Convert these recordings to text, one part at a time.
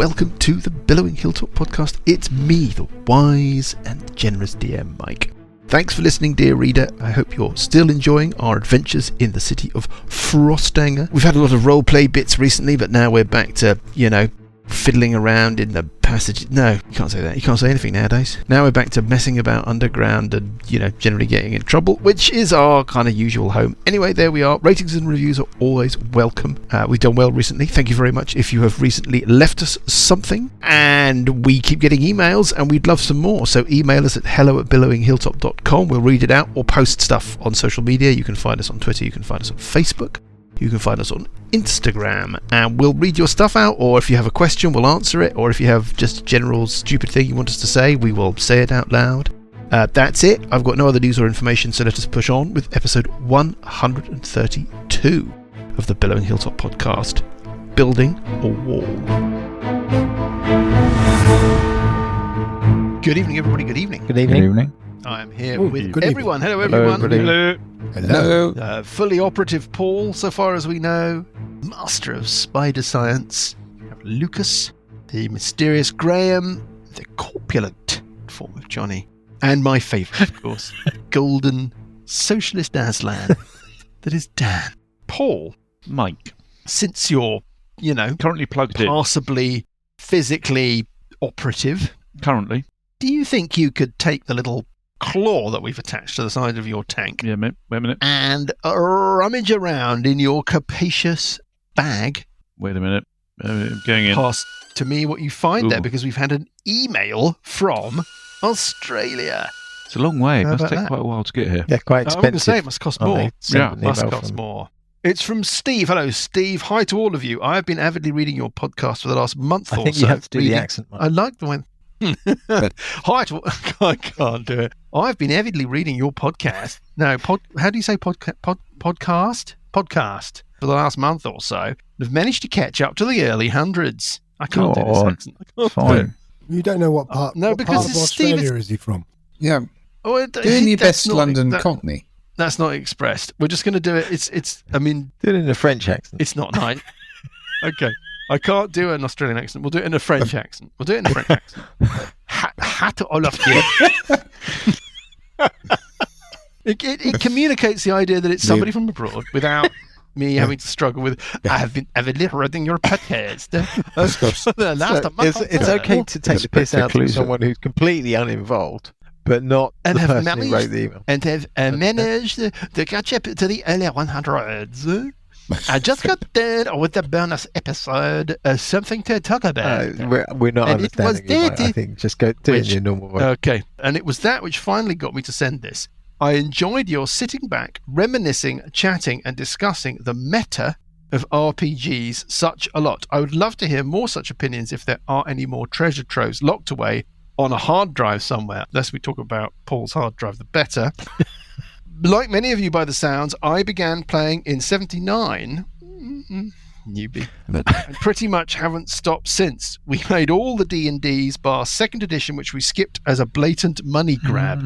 welcome to the Billowing Hilltop podcast. It's me, the wise and generous DM Mike. Thanks for listening, dear reader. I hope you're still enjoying our adventures in the city of Frostanger. We've had a lot of roleplay bits recently, but now we're back to, fiddling around in the passage. No, you can't say that. You can't say anything nowadays. Now we're back to messing about underground and, generally getting in trouble, which is our kind of usual home. Anyway, there we are. Ratings and reviews are always welcome. We've done well recently. Thank you very much if you have recently left us something. And we keep getting emails and we'd love some more. So email us at hello@billowinghilltop.com. We'll read it out or post stuff on social media. You can find us on Twitter. You can find us on Facebook. You can find us on Instagram, and we'll read your stuff out, or if you have a question, we'll answer it, or if you have just a general stupid thing you want us to say, we will say it out loud. That's it. I've got no other news or information, so let us push on with episode 132 of the Billowing Hilltop podcast, Building a Wall. Good evening, everybody. Good evening. Good evening. Good evening. I'm here with everyone. Hello, everyone. Hello. Fully operative Paul, so far as we know. Master of spider science. We have Lucas, the mysterious Graham, the corpulent form of Johnny, and my favourite, of course, golden socialist Aslan, that is Dan. Paul, Mike, since you're, currently plugged in. possibly physically operative, Currently. do you think you could take the little claw that we've attached to the side of your tank Yeah, wait a minute. and rummage around in your capacious bag? Wait a minute. I'm going in. Pass to me what you find there, Ooh. because we've had an email from Australia. It's a long way. It How must about take that? quite a while to get here. Yeah, quite I was going to expensive. say it must cost aren't more. they? Send Yeah, an Must email cost from- more. It's from Steve. Hello, Steve. Hi to all of you. I have been avidly reading your podcast for the last month I or think so. you have to do the reading- accent, Mike. I like the one. Hi to I can't do it. I've been avidly reading your podcast. No, how do you say podcast? Podcast for the last month or so. And have managed to catch up to the early hundreds. I can't do this Go on. accent. I can't do it. Fine. You don't know what part, no, what because part of it's Steve, Australia is he from? Yeah, Oh, doing your that's best not- London that- Cockney. That's not expressed. We're just going to do it. It's. I mean, Do it in a French accent. it's not nice. Okay. I can't do an Australian accent. We'll do it in a French accent. We'll do it in a French accent. Hat all of you. It communicates the idea that it's somebody from abroad without me having to struggle with. I have been avidly reading your podcast. The last month or It's so. okay to take the piss out of Spectacular. someone who's completely uninvolved, but not And the have person who managed- wrote the email. And have managed to catch up to the early 100s. I just got done with the bonus episode. Something to talk about. We're not And it was understanding you, Mike. I dated- think just go do it in your normal way. Okay, and it was that which finally got me to send this. I enjoyed your sitting back, reminiscing, chatting, and discussing the meta of RPGs such a lot. I would love to hear more such opinions if there are any more treasure troves locked away on a hard drive somewhere. The less we talk about Paul's hard drive, the better. Like many of you by the sounds, I began playing in 79. Newbie. And pretty much haven't stopped since. We played all the D&Ds bar 2nd edition, which we skipped as a blatant money grab.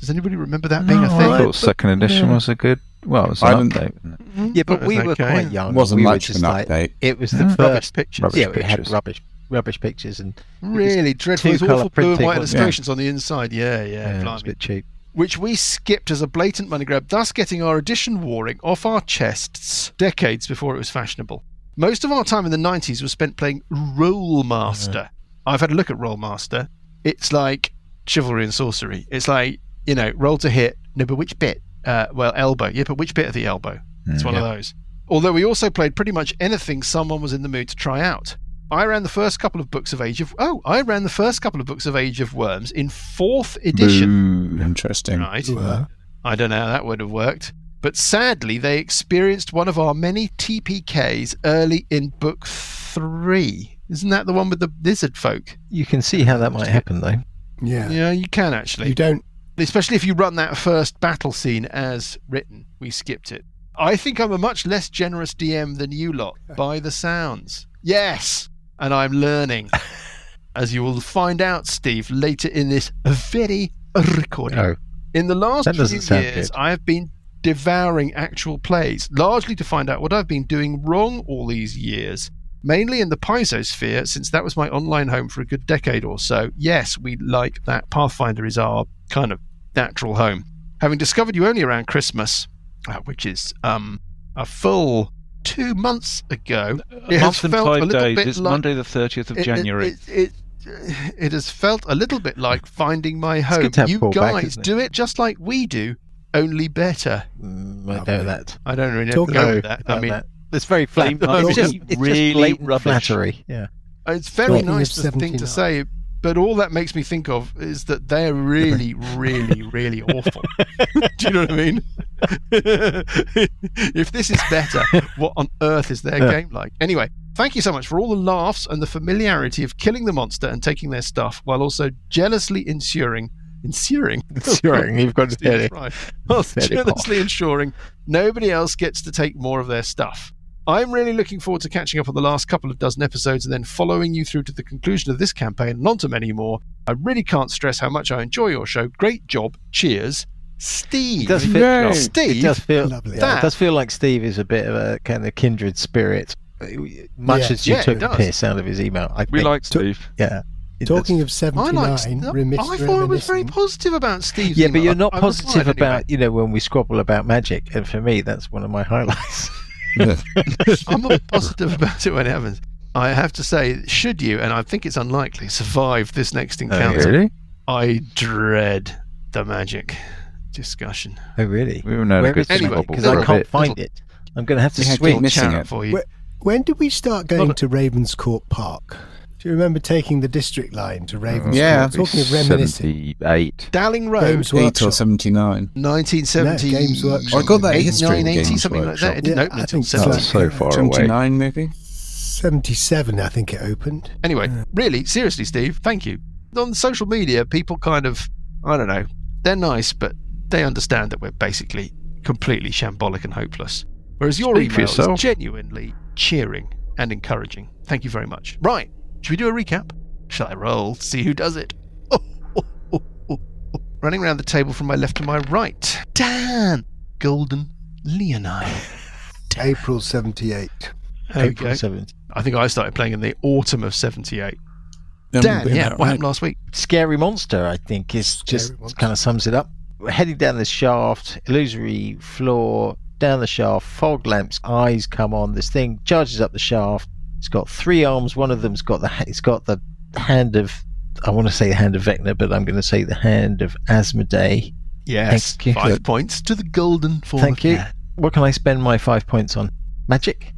Does anybody remember that being a No, thing? I thought second edition was a good. Well, it was I an didn't- update. Wasn't it? Yeah, but It was we were okay. quite young. Wasn't we were much of just an like, update. it was the Yeah. first Rubbish pictures. Rubbish Yeah, we had pictures. rubbish pictures, and Really dreadful. two Those colour awful blue and printing, white wasn't it? illustrations on the inside. Yeah, it was blimey. a bit cheap. Which we skipped as a blatant money grab, thus getting our edition warring off our chests decades before it was fashionable. Most of our time in the 90s was spent playing Rollmaster. I've had a look at Rollmaster. It's like chivalry and sorcery. It's like, roll to hit. No, but which bit? Elbow. Yeah, but which bit of the elbow? It's one of those. Although we also played pretty much anything someone was in the mood to try out. I ran the first couple of books of Age of Worms in 4th edition. Boo. Interesting. Right. Uh, I don't know how that would have worked. But sadly, they experienced one of our many TPKs early in book 3. Isn't that the one with the lizard folk? You can see how that might happen, though. yeah. Yeah, you can actually. You don't. Especially if you run that first battle scene as written. We skipped it. I think I'm a much less generous DM than you lot, by the sounds. Yes! And I'm learning. As you will find out, Steve, later in this very recording. Oh, In the last That doesn't few sound years, good. I have been devouring actual plays, largely to find out what I've been doing wrong all these years. mainly in the Paizosphere, since that was my online home for a good decade or so. Yes, we like that. Pathfinder is our kind of natural home. Having discovered you only around Christmas, which is a full 2 months ago, A month and 5 days. It's Monday the 30th of January. It has felt a little bit like finding my home. good to have You Paul back, guys isn't it? do it just like we do, only better. I know that. I don't really Talking go No, with that. I about mean, that. It's very flat. No, It's just really blatant rubbish. flattery. Yeah. it's very Talking nice of thing to 79. say, but all that makes me think of is that they're really, really, really awful. Do you know what I mean? If this is better, what on earth is their game like? Anyway, thank you so much for all the laughs and the familiarity of killing the monster and taking their stuff, while also jealously ensuring. Ensuring, you've got to get it. Right. Well, Very jealously posh. ensuring nobody else gets to take more of their stuff. I'm really looking forward to catching up on the last couple of dozen episodes and then following you through to the conclusion of this campaign and on to many more. I really can't stress how much I enjoy your show. Great job. Cheers. Steve. It does feel, Steve. It does feel. Lovely. Yeah, it does feel like Steve is a bit of a kind of kindred spirit. Much Yeah. as you Yeah, took it the does. piss out of his email. I We think. like Steve. Yeah. Talking of I 79, thought it was very positive about Steve. Yeah, but you're not I positive replied about, when we squabble about magic. And for me, that's one of my highlights. anyway. I'm not positive about it when it happens. I have to say, should you, and I think it's unlikely, survive this next encounter, Really? I dread the magic discussion. Oh, really? We were not Where a good is it? Anyway, squabble Because for I a can't bit. find it. I'm going to have to We had swing. to missing Chat it. for you. When did we start going Not to Ravenscourt Park? Do you remember taking the district line to Ravenscourt? Yeah. Talking of reminiscing. 78. Dowling Road, Games 8 or Workshop. 79. 1970. No, Games Workshop. I got that 8, history of 980, Games something like that. It didn't Yeah, open I until think so. 70. That's so far away. 29 maybe? 77, I think it opened. Anyway, really, seriously, Steve, thank you. On social media, people kind of, I don't know, they're nice, but they understand that we're basically completely shambolic and hopeless. Whereas your Speak for email is yourself. genuinely cheering and encouraging. Thank you very much. Right, should we do a recap? Shall I roll to see who does it? Running around the table from my left to my right. Dan Golden Leonine. April 78. There we April go. 7th. I think I started playing in the autumn of 78. Then Dan, we'll be yeah, about what right. happened last week? Scary Monster, I think, is Scary just Monster. kind of sums it up. We're heading down this shaft, illusory floor, down the shaft, fog lamps, eyes come on. This thing charges up the shaft. It's got 3 arms. One of them's got the hand of, I want to say the hand of Vecna, but I'm going to say the hand of Asmodee. Yes, Thank you. 5 points to the golden for Thank the you. cat. What can I spend my 5 points on? Magic?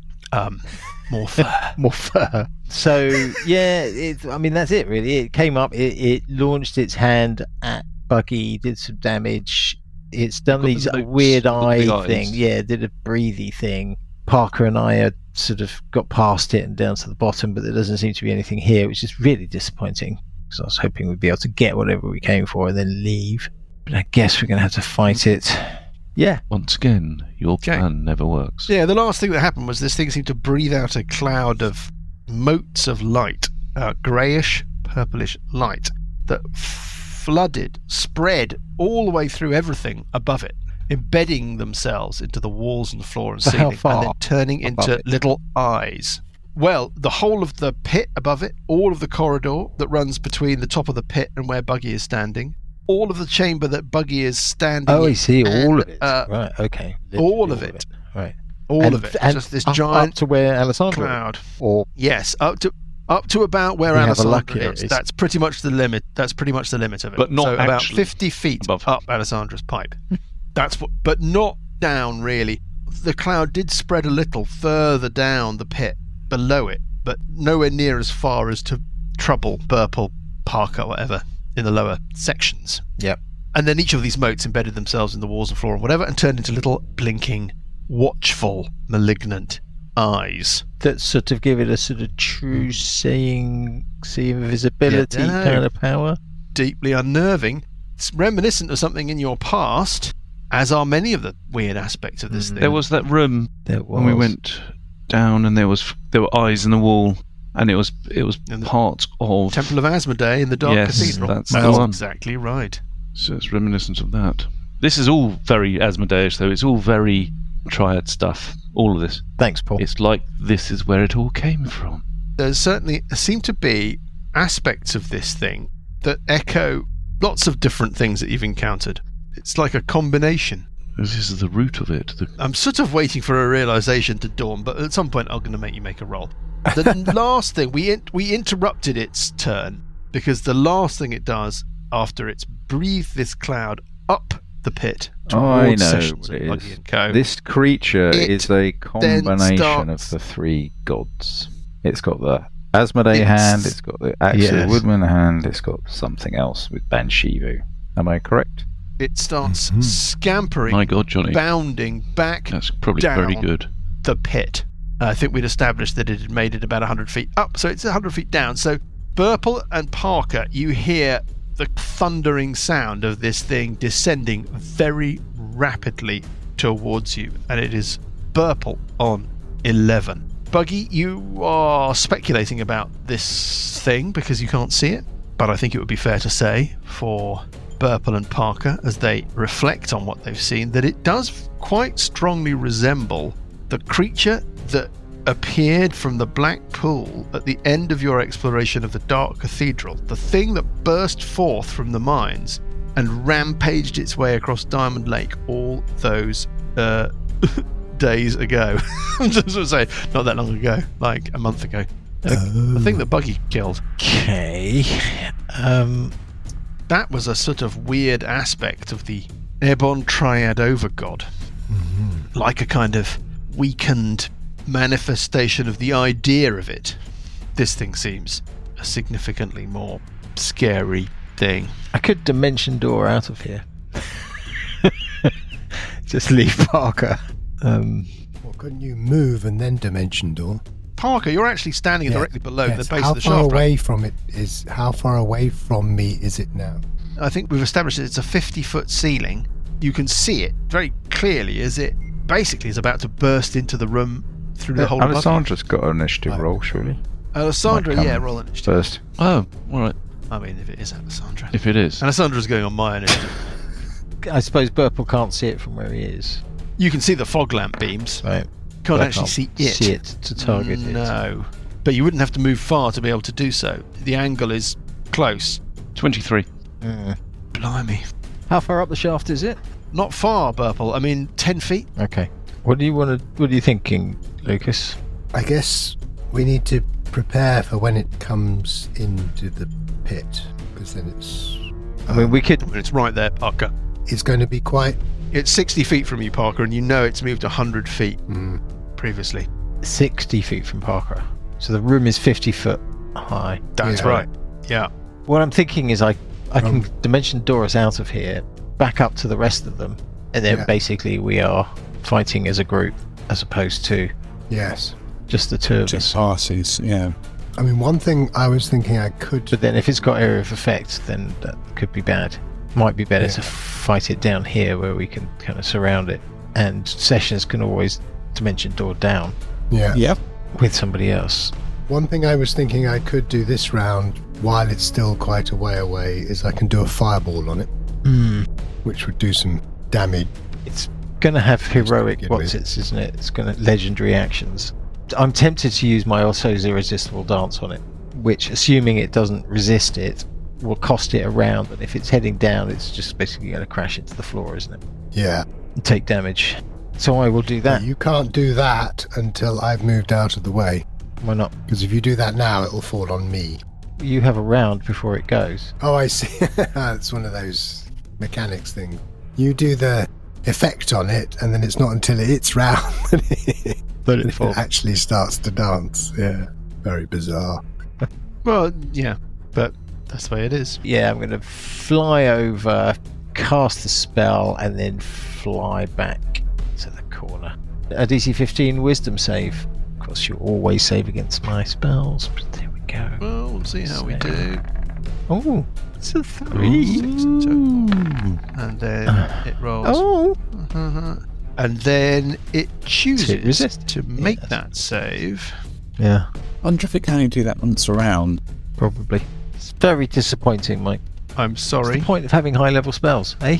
More fur. More fur. So yeah, that's it really. It came up, it launched its hand at Buggy, did some damage. It's done Got the these notes, weird got the eye big eyes. thing. Yeah, did a breathy thing. Parker and I had sort of got past it and down to the bottom, but there doesn't seem to be anything here, which is really disappointing. Because I was hoping we'd be able to get whatever we came for and then leave. But I guess we're going to have to fight it. Yeah. Once again, your Okay. plan never works. Yeah, the last thing that happened was this thing seemed to breathe out a cloud of motes of light, greyish, purplish light that flooded, spread all the way through everything above it, embedding themselves into the walls and the floor and So how ceiling, far and then turning above into it? little eyes. Well, the whole of the pit above it, all of the corridor that runs between the top of the pit and where Buggy is standing, all of the chamber that Buggy is standing Oh, I in, see. All and, of it. Right. Okay. all Literally of it. Right. all of it, And just this up giant to where Alessandro. cloud. Or Yes, up to about where We have a Alessandro luck here, is. is- That's pretty much the limit. That's pretty much the limit of it. But not so about actually 50 feet above. up Alessandra's pipe. That's what, but not down really. The cloud did spread a little further down the pit below it, but nowhere near as far as to trouble Burple, Parker, whatever in the lower sections. Yep. And then each of these motes embedded themselves in the walls and floor and whatever, and turned into little blinking, watchful, malignant eyes. that sort of give it a sort of true seeing visibility Yeah, dunno. kind of power. Deeply unnerving. It's reminiscent of something in your past, as are many of the weird aspects of this thing. There was that room There was. when we went down, and there were eyes in the wall, and it was In the part of. Temple of Asmodee in the Dark Yes, Cathedral. that's the one. Exactly right. So it's reminiscent of that. This is all very Asmodeus, though. It's all very triad stuff. All of this. Thanks, Paul. It's like this is where it all came from. There seem to be aspects of this thing that echo lots of different things that you've encountered. It's like a combination. This is the root of it. I'm sort of waiting for a realization to dawn, but at some point I'm going to make you make a roll. The last thing, we interrupted its turn, because the last thing it does after it's breathed this cloud up the pit towards Sessions and Buggy and Co. This creature is a combination of the three gods. It's got the Asmodee hand, it's got the Axel Woodman hand, it's got something else with Banshivu. Am I correct? It starts scampering, My God, Johnny. bounding back That's probably down very good. the pit. I think we'd established that it had made it about 100 feet up, so it's 100 feet down. So Burple and Parker, you hear the thundering sound of this thing descending very rapidly towards you, and it is Burple on 11. Buggy, you are speculating about this thing because you can't see it, but I think it would be fair to say for Burple and Parker, as they reflect on what they've seen, that it does quite strongly resemble the creature that appeared from the black pool at the end of your exploration of the Dark Cathedral, the thing that burst forth from the mines and rampaged its way across Diamond Lake all those days ago. I'm just going to say, not that long ago, like a month ago. The thing that Buggy killed. Okay. That was a sort of weird aspect of the Airborne Triad Overgod. Like a kind of weakened manifestation of the idea of it. This thing seems a significantly more scary thing. I could dimension door out of here. Just leave Parker. Well, couldn't you move and then dimension door? Parker, you're actually standing directly below the base of the shaft. How far away from it is? How far away from me is it now? I think we've established that it's a 50-foot ceiling. You can see it very clearly as it basically is about to burst into the room through the hole above you. Alessandra's got an initiative roll, surely. Alessandra, Might come roll initiative. First. Oh, all right. I mean, if it is Alessandra. If it is. Alessandra's going on my initiative. I suppose Burple can't see it from where he is. You can see the fog lamp beams. Right. Can't But I actually see can't it. see it to target it. No. But you wouldn't have to move far to be able to do so. The angle is close. 23. Blimey. How far up the shaft is it? Not far, Burple. I mean, 10 feet. Okay. What are you thinking, Lucas? I guess we need to prepare for when it comes into the pit, because then it's. I mean, we could. It's right there, Parker. It's going to be quite. It's 60 feet from you, Parker, and you know it's moved 100 feet previously. 60 feet from Parker. So the room is 50 foot high. That's Yeah. right. Yeah. What I'm thinking is I can dimension door us out of here, back up to the rest of them, and then basically we are fighting as a group as opposed to Yes. just the two of Just us. passes, yeah. I mean, one thing I was thinking I could. But then if it's got area of effect, then that could be bad. Might be better to Yeah. fight it down here where we can kind of surround it. And Sessions can always dimension door down Yeah. Yep. with somebody else. One thing I was thinking I could do this round, while it's still quite a way away, is I can do a fireball on it, which would do some damage. It's going to have heroic begin with. whatsits, isn't it? It's going to legendary actions. I'm tempted to use my Otto's Irresistible Dance on it, which, assuming it doesn't resist it, will cost it a round. And if it's heading down, it's just basically going to crash into the floor, isn't it? Yeah. And take damage. So I will do that. You can't do that until I've moved out of the way, Why not? because if you do that now, it'll fall on me. You have a round before it goes. Oh, I see. It's one of those mechanics things. You do the effect on it, and then it's not until it's round that it falls. actually starts to dance. Yeah. Very bizarre. Well, yeah. But that's the way it is. Yeah, I'm going to fly over, cast the spell, and then fly back to the corner. A DC 15 Wisdom save. Of course, you always save against my spells, but there we go. Well, we'll see how we do. Oh, it's a 3. And then it rolls. Oh, And then it chooses To resist. to make Yes. that save. yeah, Wonder if it can only do that once around. probably. It's very disappointing, Mike. I'm What's sorry. the point of having high-level spells? Eh?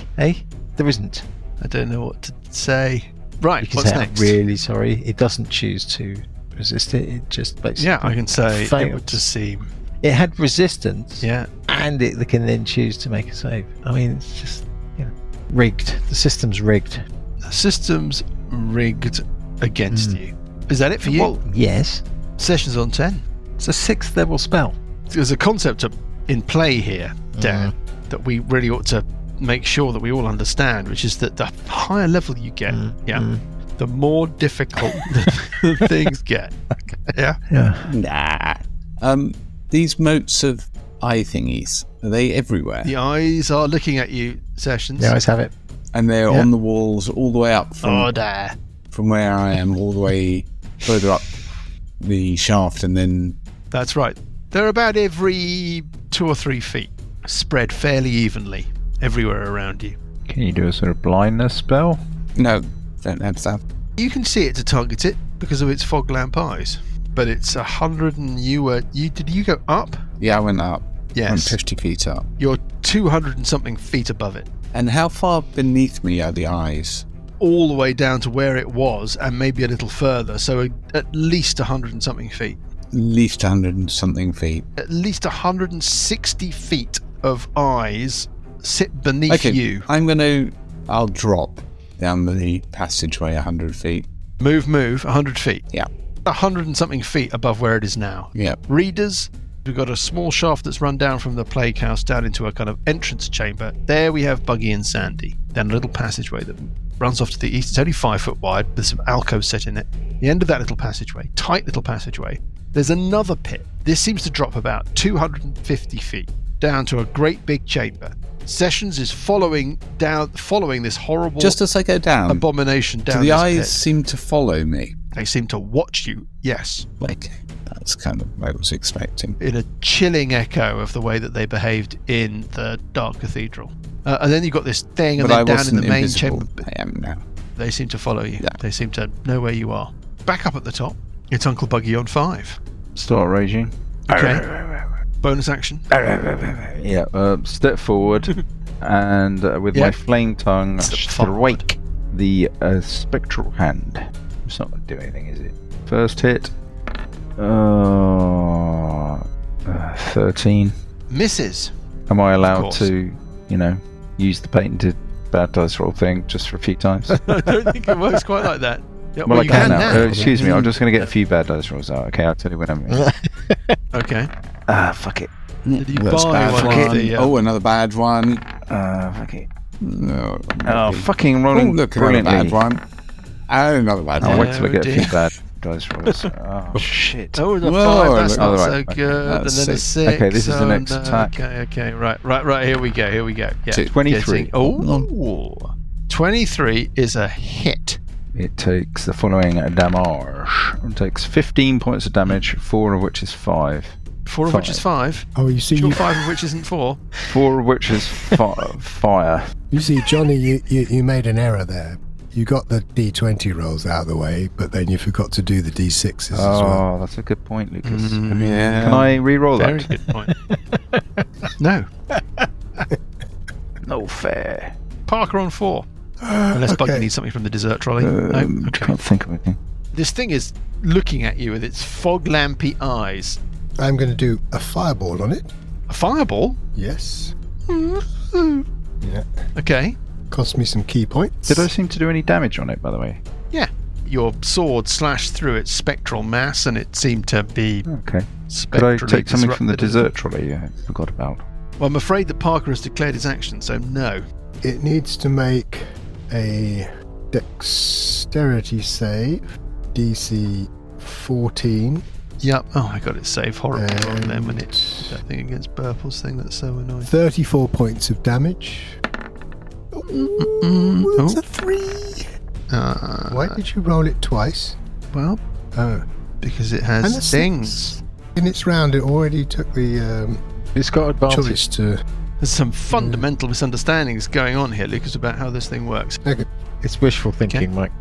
There isn't. I don't know what to say. Right, You can what's say, next? I'm really sorry. It doesn't choose to resist it. It just basically Yeah, I can say fails. it would just seem... It had resistance, Yeah. and it can then choose to make a save. I mean, it's just rigged. The system's rigged. The system's rigged against you. Is that it for you? Well, yes. Sessions on 10. It's a 6th level spell. There's a concept in play here, Dan, that we really ought to make sure that we all understand, which is that the higher level you get, the more difficult the things get. Yeah? Yeah. Nah. These motes of eye thingies, are they everywhere? The eyes are looking at you, Sessions. You always have it. And they're on the walls all the way up from where I am, all the way further up the shaft, and then... That's right. They're about every 2 or 3 feet, spread fairly evenly everywhere around you. Can you do a sort of blindness spell? No, don't have that. You can see it to target it because of its fog lamp eyes. But it's 100 and did you go up? Yeah, I went up. Yes. Went 50 feet up. You're 200 and something feet above it. And how far beneath me are the eyes? All the way down to where it was and maybe a little further. So at least 100 and something feet. At least 100 and something feet. At least 160 feet of eyes sit beneath you. I'll drop down the passageway 100 feet. Move, 100 feet. Yeah. 100 and something feet above where it is now. Yeah. Readers, we've got a small shaft that's run down from the plague house down into a kind of entrance chamber. There we have Buggy and Sandy. Then a little passageway that runs off to the east. It's only 5 foot wide. There's some alcoves set in it. The end of that little passageway, tight little passageway, there's another pit. This seems to drop about 250 feet down to a great big chamber. Sessions is following this horrible Just as I go down, abomination down do the this eyes pit. seem to follow me? They seem to watch you, yes. Okay, that's kind of what I was expecting. In a chilling echo of the way that they behaved in the Dark Cathedral. And then you've got this thing, and But then I down in the wasn't main invisible. chamber, I am now. they seem to follow you. Yeah. They seem to know where you are. Back up at the top, it's Uncle Buggy on 5. Start raging. Okay. Bonus action. Yeah, step forward and with my flame tongue strike the spectral hand. It's not going to do anything, is it? First hit. 13. Misses. Am I allowed to, use the patented bad dice roll thing just for a few times? I don't think it works quite like that. Yeah, Well, I you can now. now. Excuse me, I'm just going to get a few bad dice rolls out. Okay, I'll tell you when I'm ready. Okay. Fuck it. Did you That's buy bad one one. of the... Oh, another bad one. Fuck it. No. Oh, maybe. fucking Oh, rolling look, another brilliantly. bad one. And another bad I'll one. wait till I get a dear. few bad dice rolls. Oh, shit. Oh, the Whoa, 5, that's look- not oh, so right, okay. good. And That's then a 6. 6. Okay, this is the next and, attack. Okay, right, here we go. Yeah. 23. Oh, 23 is a hit. It takes the following damage. It takes 15 points of damage, 4 of which is 5. 4 of which is 5. Oh, you see, Sure, 5 of which isn't 4. 4 of which is fire. you see, Johnny, you made an error there. You got the D20 rolls out of the way, but then you forgot to do the D6s as well. Oh, that's a good point, Lucas. Yeah. Can I re-roll Very that? good point. No. No fair. Parker on 4. Unless Buggy Okay. needs something from the dessert trolley. No? Okay. Can't think of anything. This thing is looking at you with its fog lampy eyes. I'm going to do a fireball on it. A fireball? Yes. Yeah. Okay. Cost me some key points. Did I seem to do any damage on it, by the way? Yeah. Your sword slashed through its spectral mass and it seemed to be Okay. Could I spectrally take something from the disrupted. dessert trolley I forgot about? Well, I'm afraid that Parker has declared his action, so no. It needs to make a dexterity save, DC 14. Yep. Oh my god, it saved horribly wrong then when And- it that thing against Burple's thing. That's so annoying. 34 points of damage. That's a 3. Why did you roll it twice? Well, Oh. because it And a has stings. In its round, it already took the It's got advantage. choice to... There's some fundamental misunderstandings going on here, Lucas, about how this thing works. Okay. It's wishful thinking, Okay. Mike.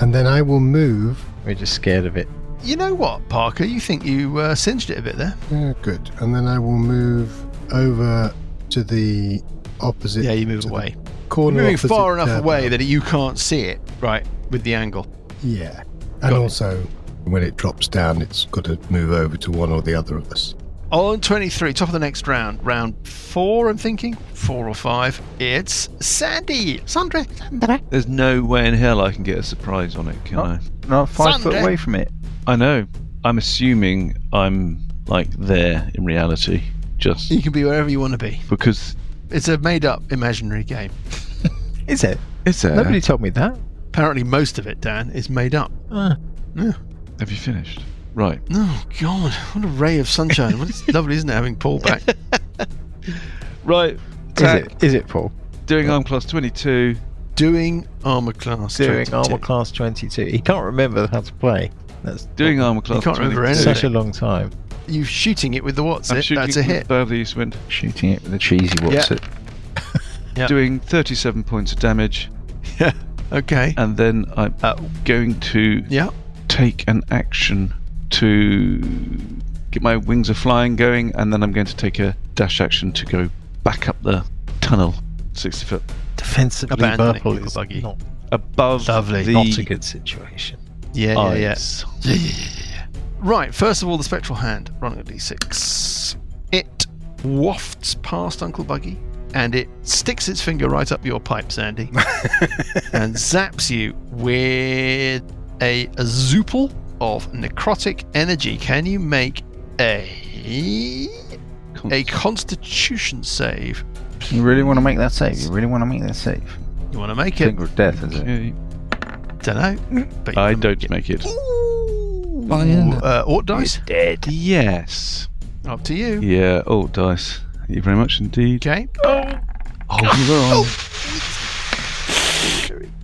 And then I will move... We're just scared of it. You know what, Parker? You think you singed it a bit there. Yeah, good. And then I will move over to the opposite... Yeah, you move to the away. corner moving opposite far enough Turbo. away that you can't see it, right, with the angle. Yeah. And also, when it drops down, it's got to move over to one or the other of us. On 23, top of the next round. Round 4, I'm thinking. 4 or 5. It's Sandy. Sandra. There's no way in hell I can get a surprise on it, can I? No, 5 foot Sunday. away from it. I know. I'm assuming I'm, like, there in reality. Just You can be wherever you want to be. because It's a made-up imaginary game. Is it? it's there. Nobody told me that. Apparently most of it, Dan, is made up. Have you finished? Right. Oh, God. What a ray of sunshine. Well, it's lovely, isn't it, having Paul back? Right. Tack. Is it, Paul? Doing arm class 22. Doing armor class Doing 22. armor class 22. He can't remember how to play. That's Doing armor class can't remember 22. anything. such a long time. You shooting it with the what's I'm it? shooting That's a hit. Battle Eastwind. Shooting it with a cheesy what's Yeah. it? Yeah. Doing 37 points of damage. Yeah. Okay. And then I'm going to Yeah. take an action to get my wings of flying going, and then I'm going to take a dash action to go back up the tunnel 60 foot Defensively, Abandoning Burple the is buggy. not, above Lovely. the not a good situation. Yeah, yeah. eyes. Right, first of all, the spectral hand, running a d6. It wafts past Uncle Buggy, and it sticks its finger right up your pipe, Sandy, and zaps you with a Zoopal of necrotic energy. Can you make a Constitution save? You really want to make that save? You really want to make that save? You want to make it? Finger of death, is it? Okay. Don't know. But you I can don't make it. Ort dice? Dead. Yes. Up to you. Yeah, alt dice. Thank you very much indeed. Okay. Oh, you were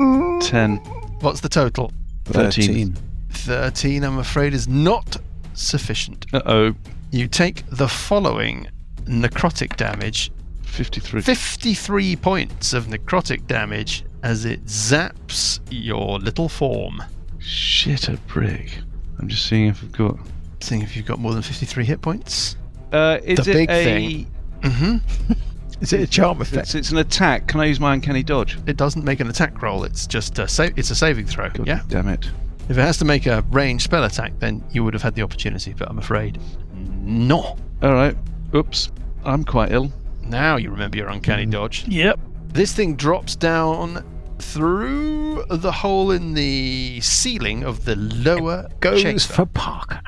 on. 10. What's the total? 13. 13, I'm afraid, is not sufficient. Uh-oh. You take the following necrotic damage. 53. 53 points of necrotic damage as it zaps your little form. Shit a brick. I'm just seeing if I've got... Seeing if you've got more than 53 hit points. Is The it big a... thing. Mm-hmm. Is it a charm effect? It's an attack. Can I use my uncanny dodge? It doesn't make an attack roll, it's just it's a saving throw. God Yeah. damn it. If it has to make a ranged spell attack, then you would have had the opportunity, but I'm afraid no. Alright. Oops. I'm quite ill. Now you remember your uncanny dodge. Yep. This thing drops down through the hole in the ceiling of the lower Goes chamber, for Parker.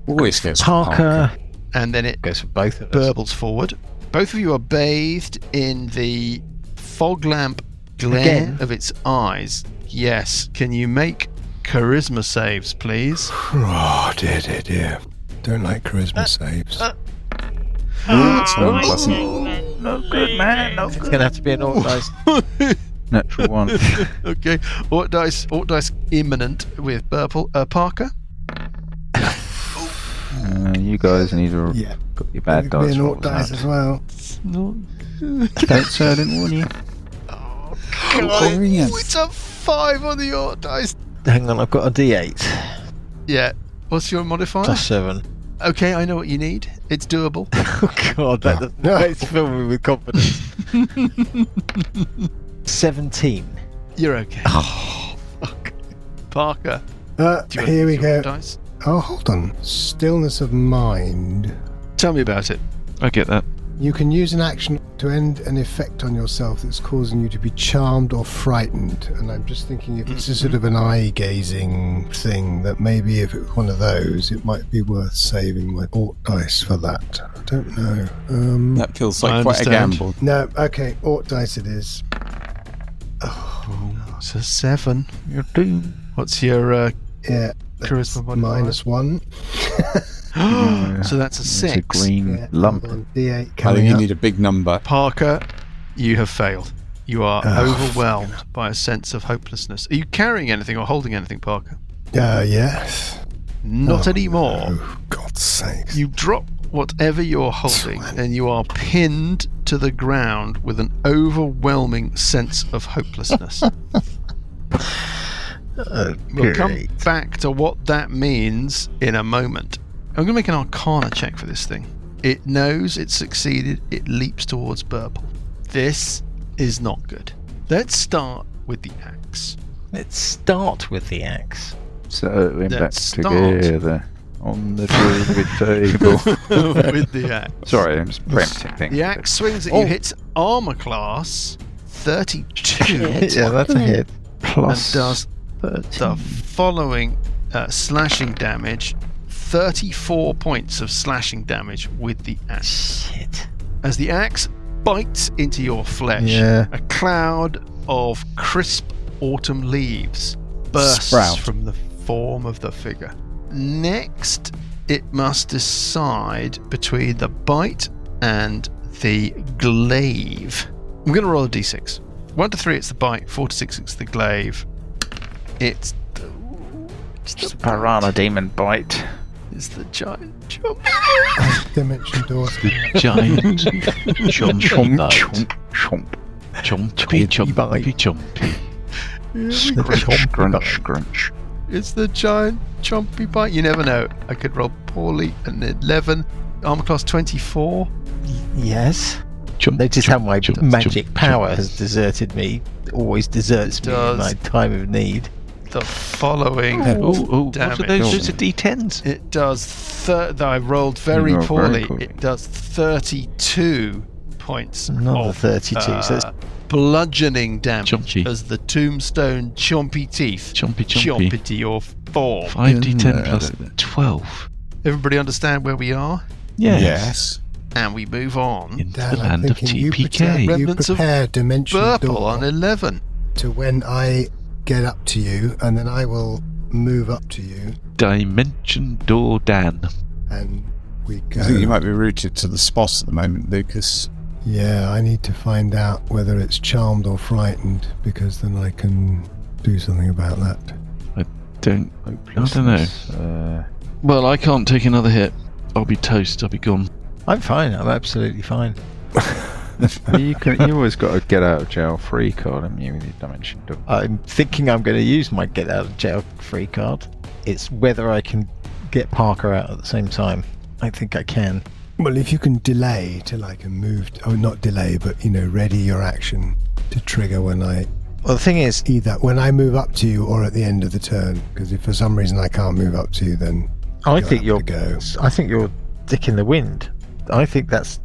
Always goes for Parker and then it goes for both of us. burbles forward. Both of you are bathed in the fog lamp glare Again? of its eyes. Yes. Can you make charisma saves, please? Oh, dear. Don't like charisma saves. That's not pleasant. No good, man. No It's going to have to be an alt dice. Natural one. Okay. Ort dice imminent with Parker. You guys need to Yeah. got your bad Be dice an rolls alt dice out. as well. Don't say I didn't warn you. Oh, it's a 5 on the Ort dice. Hang on, I've got a D8. Yeah. What's your modifier? +7. Okay, I know what you need. It's doable. Oh god, that doesn't makes me fill me with confidence. 17. You're okay. Oh, fuck. Parker. Do you want Here we to use your go. dice? Oh, hold on. Stillness of mind. Tell me about it. I get that. You can use an action to end an effect on yourself that's causing you to be charmed or frightened. And I'm just thinking if it's a sort of an eye-gazing thing, that maybe if it was one of those, it might be worth saving my Ort dice for that. I don't know. That feels I like quite a understand. gamble. No, okay, Ort dice it is. It's a 7. You're doomed. What's your Yeah, charisma modifier? -1. So that's a It's 6. a green Yeah, lump. hold on, D8 I think coming you up. need a big number. Parker, you have failed. You are Oh, overwhelmed by a sense of hopelessness. Are you carrying anything or holding anything, Parker? Yes. Not anymore. Oh, God's sakes. You drop whatever you're holding and you are pinned to the ground with an overwhelming sense of hopelessness. We'll come back to what that means in a moment. I'm going to make an Arcana check for this thing. It knows it's succeeded. It leaps towards Burple. This is not good. Let's start with the axe. Let's start with the axe. So we're back Let's start. together on the druid table. With the axe. Sorry, I'm just preempting things. The axe swings at you, hits armor class 32. Yeah, that's a hit. Plus And does 13. the following slashing damage. 34 points of slashing damage with the axe. Shit. As the axe bites into your flesh, Yeah. a cloud of crisp autumn leaves bursts Sprout. from the form of the figure. Next, it must decide between the bite and the glaive. I'm going to roll a d6. 1 to 3, it's the bite. 4 to 6, it's the glaive. It's It's the piranha demon bite. It's the giant jump. Dimension door. Giant Chomp, chomp, chomp, chomp. chompy, chompy, chompy. Scrunch, scrunch, scrunch. It's the giant chompy bite. You never know. I could roll poorly. An 11. Armor class 24. Yes. Chomp, Notice chomp, how my chomp, magic chomp, power chomp. has deserted me. It always deserts me in does. my time of need. The following Oh, what are damage. those? Those are D10s. It does. I rolled very You rolled very poorly. poorly. It does 32 points Another of 32. So that's bludgeoning damage Chompy. as the tombstone chompy teeth Chompy, chomp chompy. into your form. 5d10 plus 12. Everybody understand where we are? Yes. And we move on. Into Dan, the I'm land of thinking you TPK. Remnants of prepare dimension Purple door on 11. to when I get up to you, and then I will move up to you, Dimension Door Dan. and we go. I think you might be rooted to the spot at the moment, Lucas. Yeah, I need to find out whether it's charmed or frightened, because then I can do something about that. I don't know. Uh, Well, I can't take another hit. I'll be toast. I'll be gone. I'm fine. I'm absolutely fine. you always got a get out of jail free card, haven't you, with your dimension door? I'm thinking I'm going to use my get out of jail free card. It's whether I can get Parker out at the same time. I think I can. Well, if you can delay till I can move, not delay, but ready your action to trigger when I Well, the thing is, either when I move up to you or at the end of the turn. Because if for some reason I can't move up to you, then I you'll think have you're. to go. I think you're dick in the wind. I think that's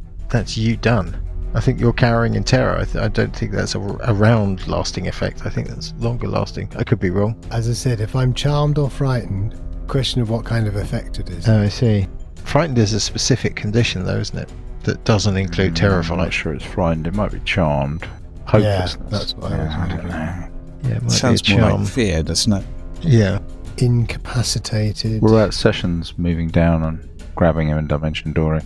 you done. I think you're cowering in terror. I don't think that's a round lasting effect. I think that's longer lasting. I could be wrong. As I said, if I'm charmed or frightened, question of what kind of effect it is. Oh, I see. Frightened is a specific condition, though, isn't it? That doesn't include I'm terrified. not sure it's frightened. It might be charmed. Hopelessness. that's what I was I don't wondering. know. Yeah, it might Sounds be a more charm. like fear, doesn't it? Yeah. Incapacitated. We're at Sessions moving down and grabbing him and dimension dooring.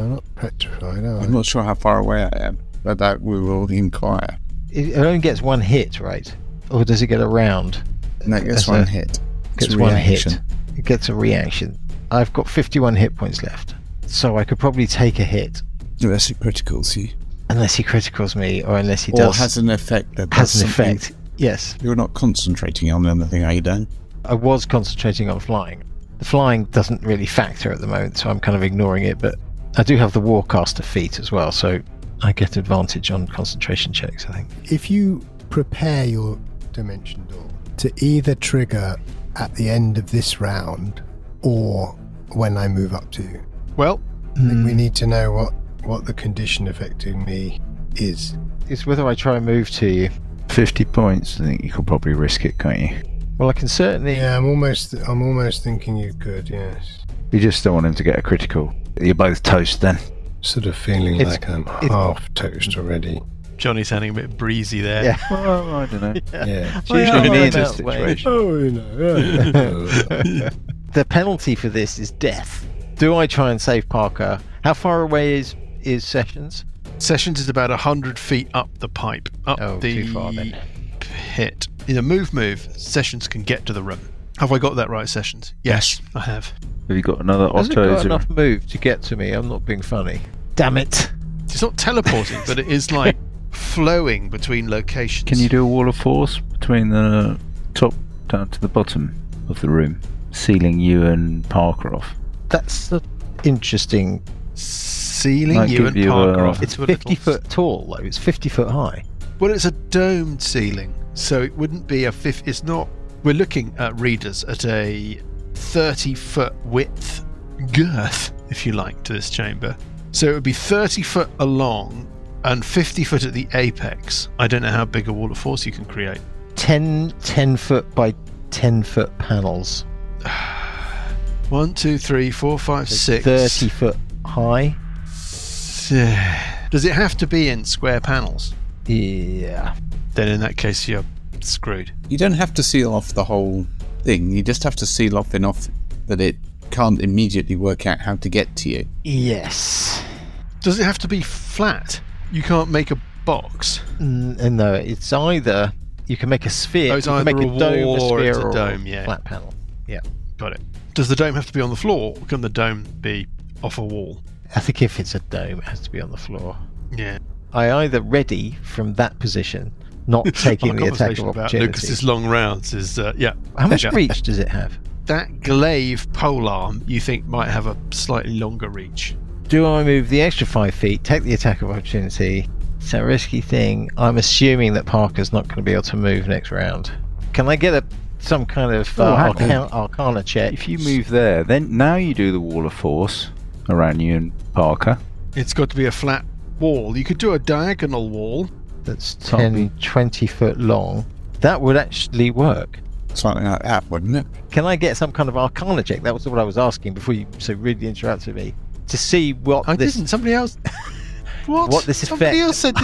Not petrified, are I? I'm not sure how far away I am, but that we will inquire. It only gets one hit, right? Or does it get a round? And that gets That's one a- hit. It's Gets a one reaction. hit. It gets a reaction. I've got 51 hit points left, so I could probably take a hit Unless it criticals you. unless he criticals me, or unless he Or does has an effect that has does an something. effect. Yes, You're not concentrating on anything, are you, Dan? I was concentrating on flying. The flying doesn't really factor at the moment, so I'm kind of ignoring it. But I do have the Warcaster feat as well, so I get advantage on concentration checks, I think. If you prepare your dimension door to either trigger at the end of this round or when I move up to you, Well, I think we need to know what the condition affecting me is. It's whether I try and move to you. 50 points. I think you could probably risk it, can't you? Well, I can certainly. Yeah, I'm almost thinking you could. Yes, You just don't want him to get a critical. You're both toast then. sort of feeling It's- like I'm it's- half toast already. Johnny's sounding a bit breezy there. Yeah. Well, I don't know. Yeah. Well, usually yeah, needs a that way. situation. Oh, The penalty for this is death. Do I try and save Parker? How far away is Sessions? Sessions is about 100 feet up the pipe, up Oh, the too far then. pit. Either move, Sessions can get to the room. Have I got that right, Sessions? Yes, I have. Have you got another Has it got Otto's? enough move to get to me? I'm not being funny. Damn it. It's not teleporting, but it is like flowing between locations. Can you do a wall of force between the top down to the bottom of the room, sealing you and Parker off? That's interesting. sealing Might you give and you Parker a- off It's into a 50 little... foot tall, though. It's 50 foot high. Well, it's a domed ceiling, so it wouldn't be it's not. We're looking at readers at a 30-foot width girth, if you like, to this chamber. So it would be 30 foot along and 50 foot at the apex. I don't know how big a wall of force you can create. 10 foot by 10 foot panels. 1, 2, 3, 4, 5, 6. 30 foot high. Does it have to be in square panels? Yeah. Then in that case you're screwed. You don't have to seal off the whole thing. You just have to seal off enough that it can't immediately work out how to get to you. Yes. Does it have to be flat? You can't make a box. No, it's either you can make a sphere. It's you can either make a a dome, wall a or sphere, it's a or dome, yeah. flat panel. Yeah. Got it. Does the dome have to be on the floor, or can the dome be off a wall? I think if it's a dome, it has to be on the floor. Yeah. I either ready from that position, not taking the attack of opportunity. Lucas's long rounds is yeah. How much reach does it have? That glaive polearm you think might have a slightly longer reach. Do I move the extra 5 feet, take the attack of opportunity? It's a risky thing. I'm assuming that Parker's not going to be able to move next round. Can I get some kind of arcana check? If you move there, then now you do the wall of force around you and Parker. It's got to be a flat wall. You could do a diagonal wall. That's 20 foot long. That would actually work. Something like that, wouldn't it? Can I get some kind of arcana check? That was what I was asking before you so rudely interrupted me. To see what I didn't. Somebody else. What this somebody else said.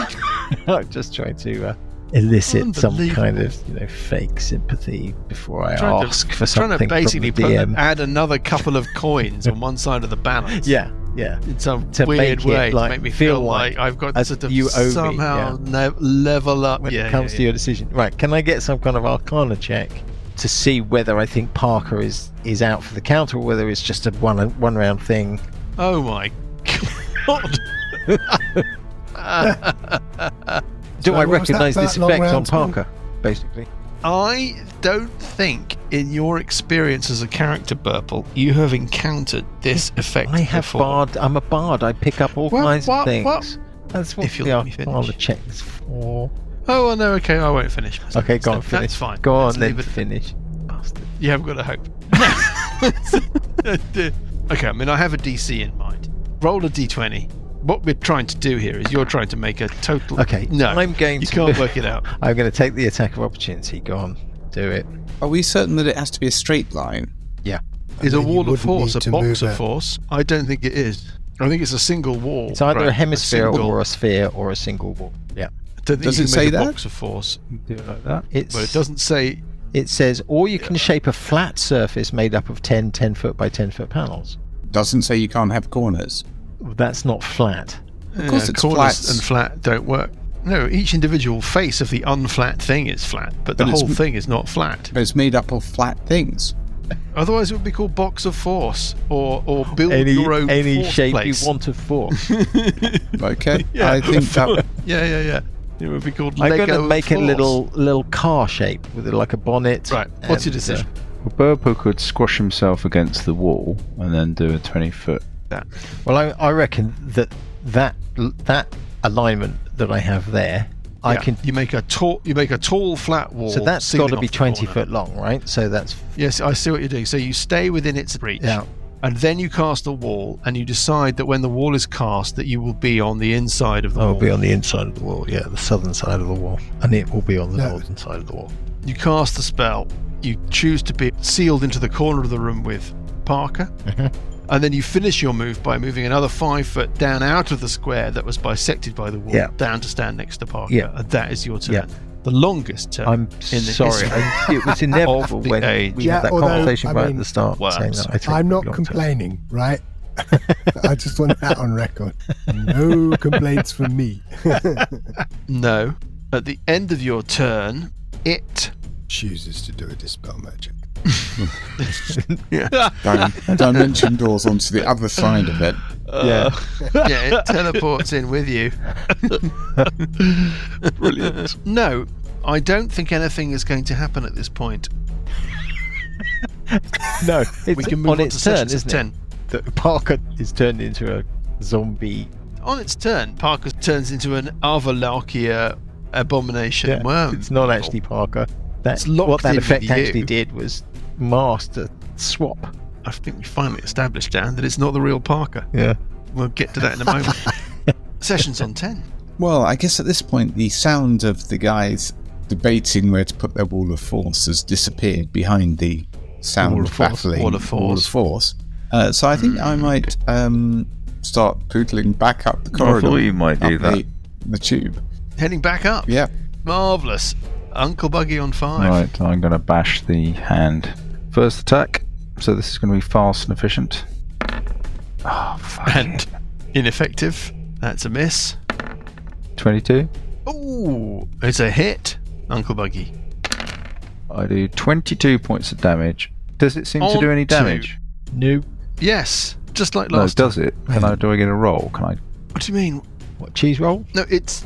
I'm just trying to elicit some kind of fake sympathy before I ask for something. Trying to basically from the DM. add another couple of coins on one side of the balance. Yeah. In some to weird way like, to make me feel like I've got to sort of somehow level up when it comes to your decision. Right? Can I get some kind of arcana check to see whether I think Parker is out for the count or whether it's just a one round thing? Oh my god! Do I recognise this effect on Parker? Basically, I don't think, in your experience as a character, Burple, you have encountered this effect before. I'm a bard. I pick up all kinds of things. What? That's what the arcana check is for. Oh, well, no, okay, I won't finish. Okay, go on, finish. That's fine. Go on, then finish. Bastard. You haven't got a hope. Okay, I mean, I have a DC in mind. Roll a D20. What we're trying to do here is you're trying to make a total... Okay, no, you can't work it out. I'm going to take the attack of opportunity. Go on, do it. Are we certain that it has to be a straight line? Yeah. Is a wall of force a box of force? I don't think it is. I think it's a single wall. It's either a hemisphere or a sphere or a single wall. Yeah. Does it say that? Box of force. Do it like that. But it doesn't say... It says, or you can shape a flat surface made up of 10 foot by 10 foot panels. Doesn't say you can't have corners. That's not flat. Of course it's corners flat. And flat don't work. No, each individual face of the unflat thing is flat, but the whole thing is not flat. But it's made up of flat things. Otherwise, it would be called box of force, or build your own any force shape place. You want of force. Okay, yeah, I think that. Yeah. It would be called I'm Lego. I'm going to make force. a little car shape with like a bonnet. Right. What's your decision? Well, Burple could squash himself against the wall and then do a 20-foot. Well, I reckon that alignment that I have there, I can. You make a tall flat wall. So that's got to be 20 foot long, right? So that's. Yes, I see what you're doing. So you stay within its reach. Yeah. And then you cast a wall, and you decide that when the wall is cast, that you will be on the inside of the wall. I'll be on the inside of the wall, yeah, the southern side of the wall, and it will be on the northern side of the wall. You cast the spell. You choose to be sealed into the corner of the room with Parker, and then you finish your move by moving another 5 foot down out of the square that was bisected by the wall, down to stand next to Parker. Yeah. And that is your turn. Yeah. The longest turn. I'm sorry. It was inevitable when we had that conversation right at the start. Saying that I'm not complaining, right? I just want that on record. No complaints from me. No. At the end of your turn, it chooses to do a dispel magic. Dimension doors onto the other side of it. It teleports in with you. Brilliant. No, I don't think anything is going to happen at this point. No, we can move on its to turn, isn't 10. That Parker is turned into a zombie. On its turn, Parker turns into an Avalakia abomination worm. It's not actually Parker. What that effect actually did was mask the swap. I think we finally established, Dan, that it's not the real Parker. Yeah. We'll get to that in a moment. Sessions on 10. Well, I guess at this point, the sound of the guys debating where to put their wall of force has disappeared behind the sound of battling wall of force. So I think I might start poodling back up the corridor. I thought you might do that. The tube. Heading back up. Yeah. Marvellous. Uncle Buggy on 5. Right, I'm going to bash the hand. First attack. So this is going to be fast and efficient. Oh, fuck. And ineffective. That's a miss. 22. Ooh, it's a hit, Uncle Buggy. I do 22 points of damage. Does it seem to do any damage? No. Yes, just like last time. No, does it? Do I get a roll? Can I? What do you mean? What, cheese roll? No, it's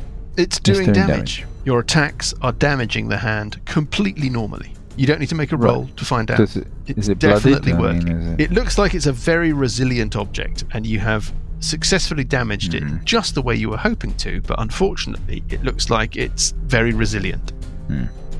doing damage. Your attacks are damaging the hand completely normally. You don't need to make a roll to find out. Is it definitely bloodied? working. It looks like it's a very resilient object, and you have successfully damaged it just the way you were hoping to, but unfortunately it looks like it's very resilient.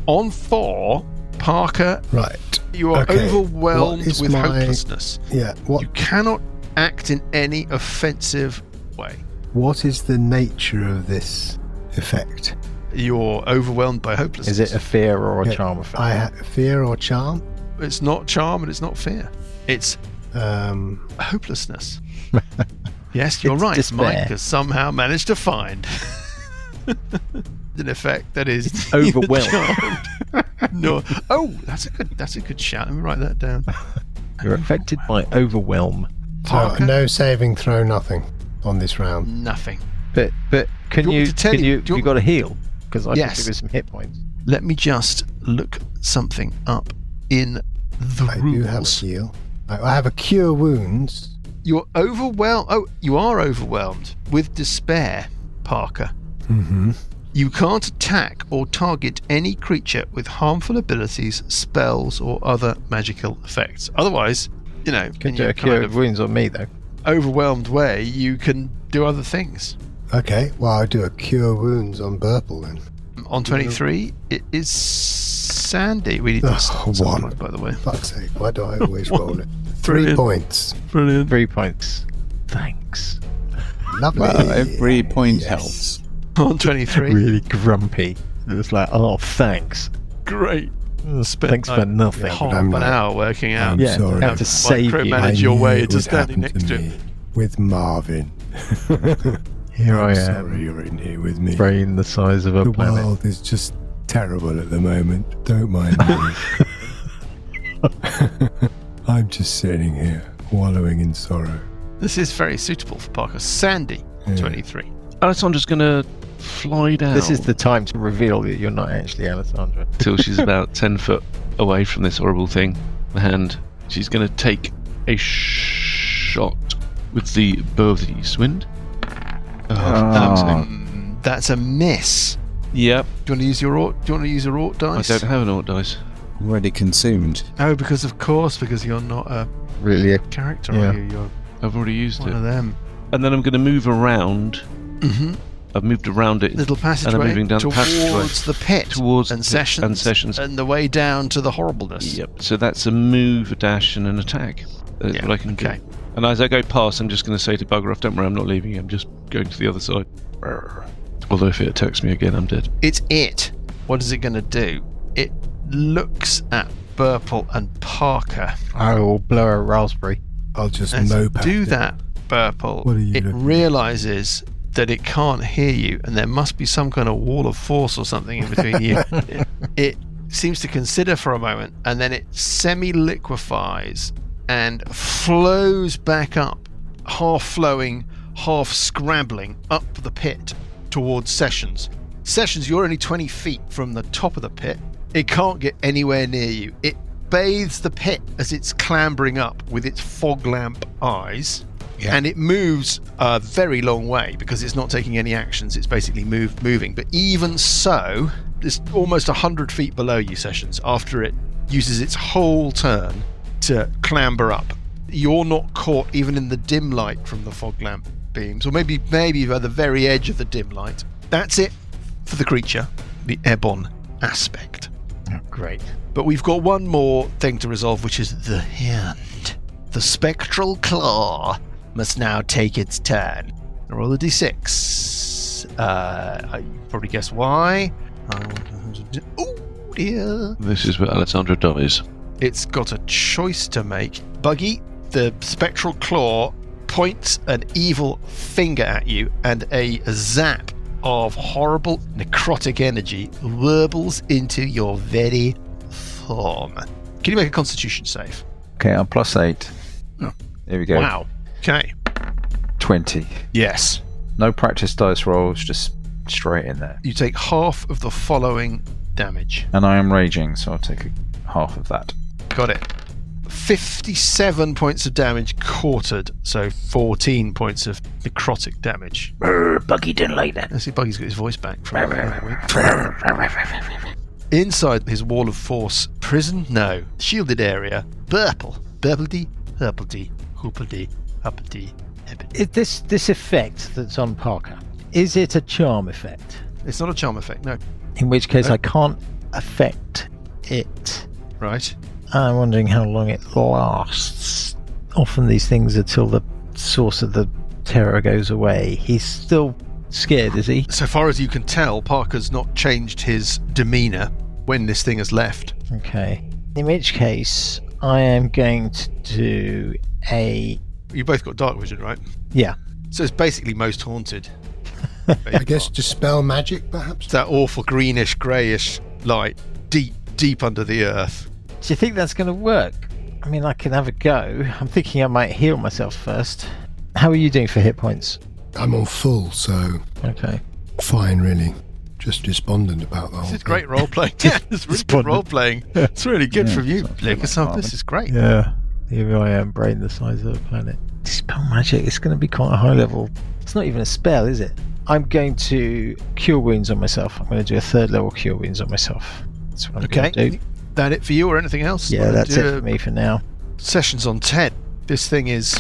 On 4, Parker, Right. you are overwhelmed with hopelessness. Yeah. You cannot act in any offensive way. What is the nature of this effect? You're overwhelmed by hopelessness. Is it a fear or a charm effect? Fear or charm? It's not charm and it's not fear. It's hopelessness. Yes, you're right. Despair. Mike has somehow managed to find an effect that is overwhelmed. No. Oh, that's a good shout. Let me write that down. You're affected by overwhelm. So no saving throw, nothing on this round. Nothing. But you got to heal? Because I think there is some hit points. Let me just look something up in the rules. I do have a heal. I have a cure wounds. You're overwhelmed. Oh, you are overwhelmed with despair, Parker. Mm-hmm. You can't attack or target any creature with harmful abilities, spells, or other magical effects. Otherwise, Can do a cure wounds on me, though. Overwhelmed way, you can do other things. Okay, well, I'll do a cure wounds on Burple then. On 23, it is Sandy. We need to start one. By the way. Fuck's sake, why do I always roll it? 3 Brilliant. points. Brilliant. 3 points. Thanks. Lovely. Well, every point helps. On 23. Really grumpy. It was like, oh, thanks. Great. Thanks for nothing. Half an hour working out. I'm sorry. How to save you. Manage your way to standing next to him. With Marvin. Here I am. Sorry you're in here with me. Brain the size of a the planet. The world is just terrible at the moment. Don't mind me. I'm just sitting here, wallowing in sorrow. This is very suitable for Parker. Sandy, 23. Alessandra's going to fly down. This is the time to reveal that you're not actually Alessandra. Till she's about 10 foot away from this horrible thing. And she's going to take a shot with the bow of the Eastwind. That's a miss. Yep. Do you want to use your Orc dice? I don't have an Orc dice. Already consumed. Oh, because you're not really a character, yeah. are you? I've already used one it. of them. And then I'm going to move around. Mm-hmm. I've moved around it. Little passageway. And I'm moving down towards the passageway. The pit. Towards and Sessions. And the way down to the horribleness. Yep. So that's a move, a dash, and an attack. That's what I can do. And as I go past, I'm just going to say to bugger off, don't worry, I'm not leaving you. I'm just going to the other side. Although if it attacks me again, I'm dead. It's it. What is it going to do? It looks at Burple and Parker. I will blow a raspberry. I'll just As mope at do it. that, Burple. What are you it looking at? realises that it can't hear you, and there must be some kind of wall of force or something in between you. It seems to consider for a moment, and then it semi-liquefies and flows back up, half flowing, half scrabbling up the pit towards Sessions. Sessions, you're only 20 feet from the top of the pit. It can't get anywhere near you. It bathes the pit as it's clambering up with its fog lamp eyes, and it moves a very long way because it's not taking any actions. It's basically moving. But even so, it's almost 100 feet below you, Sessions, after it uses its whole turn to clamber up. You're not caught even in the dim light from the fog lamp beams, or maybe by the very edge of the dim light. That's it. for the creature, the Ebon aspect. Oh, great. But we've got one more thing to resolve, which is the hand. The spectral claw must now take its turn. Roll a d6. You probably guess why. Oh dear. This is where Alessandra dies. It's got a choice to make. Buggy, the spectral claw points an evil finger at you, and a zap of horrible necrotic energy warbles into your very form. Can you make a constitution save? Okay, I'm +8. Oh. There we go. Wow. Okay. 20. Yes. No practice dice rolls, just straight in there. You take half of the following damage. And I am raging, so I'll take half of that. Got it. 57 points of damage quartered, so 14 points of necrotic damage. Buggy didn't like that. Let's see, Buggy's got his voice back from inside his wall of force prison. No, shielded area. Burple, burpledy, herpledy, hoopeledy, uppity, heppity. This effect that's on Parker, is it a charm effect? It's not a charm effect, no. In which case No. I can't affect it. Right. I'm wondering how long it lasts. Often these things are till the source of the terror goes away. He's still scared, is he? So far as you can tell, Parker's not changed his demeanour when this thing has left. Okay. In which case, I am going to do a... You both got dark vision, right? Yeah. So it's basically most haunted. I guess dispel magic, perhaps? It's that awful greenish, greyish light, deep under the earth. Do you think that's going to work? I mean, I can have a go. I'm thinking I might heal myself first. How are you doing for hit points? I'm on full, so Okay. fine, really. Just despondent about the whole This is thing. great role playing. Yeah, it's really good role playing. It's really good Yeah, from you, sounds Lucas. like This is great. Yeah. Here I am, brain the size of a planet. Dispel magic, it's going to be quite a high level. It's not even a spell, is it? I'm going to cure wounds on myself. I'm going to do a 3rd level cure wounds on myself. That's what I'm going to do. That it for you or anything else? Yeah, that's it for me for now. Sessions on 10. This thing is,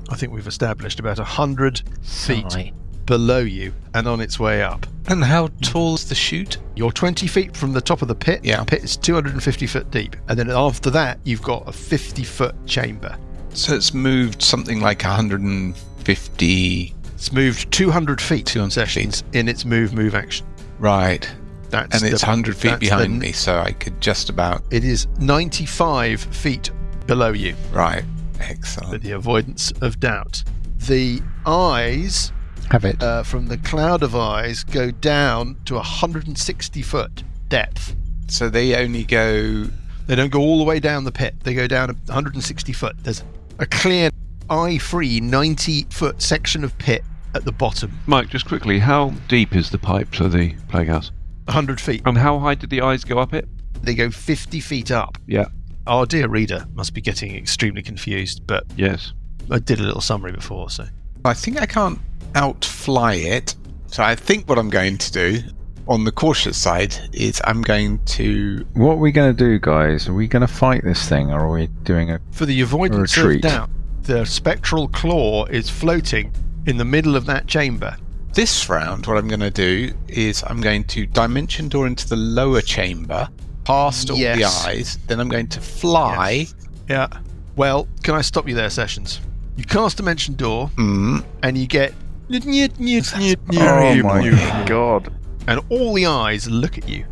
I think we've established, about 100 feet Sigh. below you and on its way up. And how tall is the chute? You're 20 feet from the top of the pit. Yeah. The pit is 250 foot deep. And then after that, you've got a 50-foot chamber. So it's moved something like 150. It's moved 200 feet 200 Sessions in its move action. Right. That's And it's 100 feet that's behind me, so I could just about... It is 95 feet below you, Right. for Excellent. the avoidance of doubt. The eyes Have it. from the cloud of eyes go down to 160 foot depth. So they only go... They don't go all the way down the pit. They go down 160 foot. There's a clear, eye-free 90-foot section of pit at the bottom. Mike, just quickly, how deep is the pipe to the plague house? 100 feet. And how high did the eyes go up it? They go 50 feet up. Yeah. Our dear reader must be getting extremely confused, but Yes. I did a little summary before, so... I think I can't outfly it. So I think what I'm going to do, on the cautious side, is I'm going to... What are we going to do, guys? Are we going to fight this thing, or are we doing a... For the avoidance of Retreat. doubt, the spectral claw is floating in the middle of that chamber. This round, what I'm going to do is I'm going to dimension door into the lower chamber, past all the Yes. eyes, then I'm going to fly. Yeah. Well, can I stop you there, Sessions? You cast Dimension Door, and you get... Oh my god. And all the eyes look at you.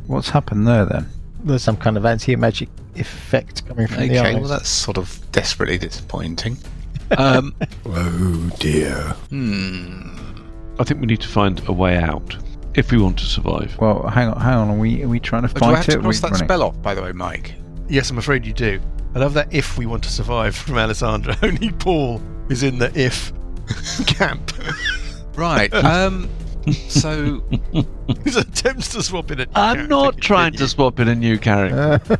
What's happened there, then? There's some kind of anti-magic effect coming from the Okay, eyes. well that's sort of desperately disappointing. Oh dear. I think we need to find a way out if we want to survive. Well, hang on. Are we trying to Do I fight have it? to Or are cross we that running? spell off, by the way, Mike? Yes, I'm afraid you do. I love that if we want to survive from Alessandra. Only Paul is in the if camp. Right. So His attempts to swap in a new I'm character not trying to continue. swap in a new character